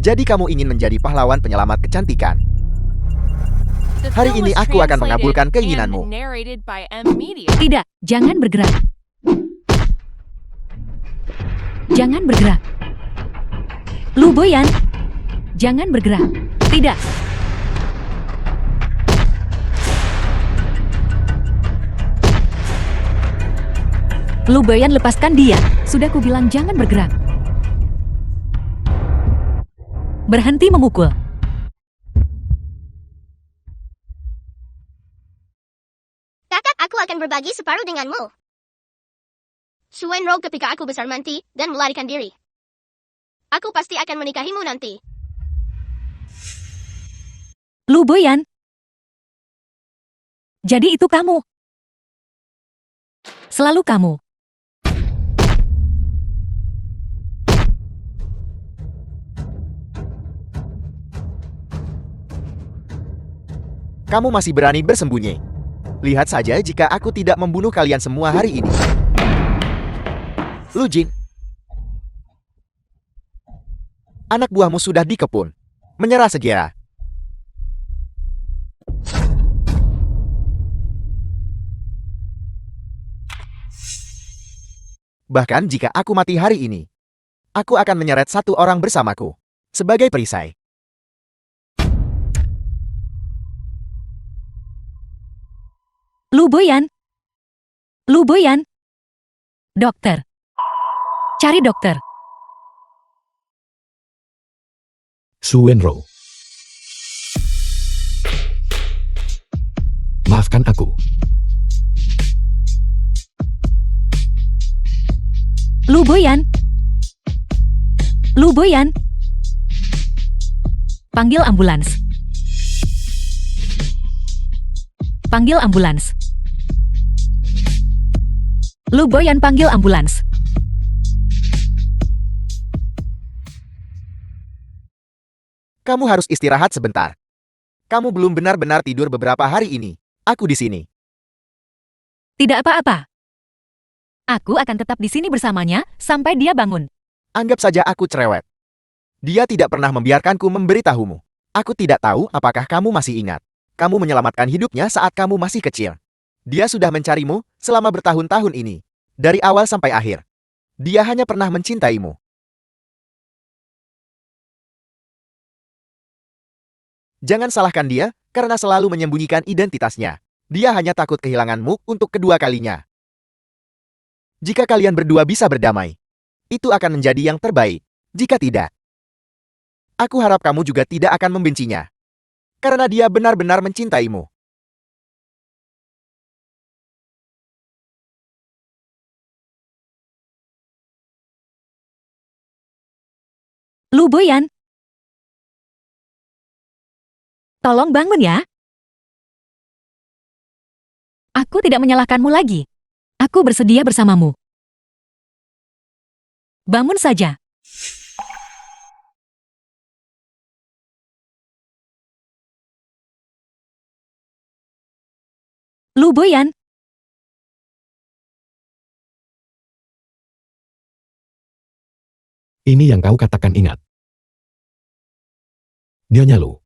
Jadi kamu ingin menjadi pahlawan penyelamat kecantikan. The Hari film ini was aku akan translated mengabulkan and keinginanmu. narrated by M Media. Tidak, jangan bergerak. Jangan bergerak. Lu Boyan, jangan bergerak. Tidak. Lu Boyan, lepaskan dia. Sudah kubilang jangan bergerak. Berhenti memukul. Kakak, aku akan berbagi separuh denganmu. Xu Wenrou ketika aku besar mati dan melarikan diri. Aku pasti akan menikahimu nanti. Lu Boyan. Jadi itu kamu. Selalu kamu. Kamu masih berani bersembunyi. Lihat saja jika aku tidak membunuh kalian semua hari ini. Lu Jing. Anak buahmu sudah dikepung. Menyerah segera. Bahkan jika aku mati hari ini, aku akan menyeret satu orang bersamaku sebagai perisai. Lu Boyan. Lu Boyan. Dokter. Cari dokter. Su Wenro. Maafkan aku. Lu Boyan. Lu Boyan. Panggil ambulans. Panggil ambulans. Lu Boyan, panggil ambulans. Kamu harus istirahat sebentar. Kamu belum benar-benar tidur beberapa hari ini. Aku di sini. Tidak apa-apa. Aku akan tetap di sini bersamanya sampai dia bangun. Anggap saja aku cerewet. Dia tidak pernah membiarkanku memberitahumu. Aku tidak tahu apakah kamu masih ingat. Kamu menyelamatkan hidupnya saat kamu masih kecil. Dia sudah mencarimu selama bertahun-tahun ini. Dari awal sampai akhir. Dia hanya pernah mencintaimu. Jangan salahkan dia karena selalu menyembunyikan identitasnya. Dia hanya takut kehilanganmu untuk kedua kalinya. Jika kalian berdua bisa berdamai, itu akan menjadi yang terbaik. Jika tidak, aku harap kamu juga tidak akan membencinya. Karena dia benar-benar mencintaimu. Lu Boyan. Tolong bangun ya. Aku tidak menyalahkanmu lagi. Aku bersedia bersamamu. Bangun saja. Lu Boyan. Ini yang kau katakan ingat. Nyonya Lu.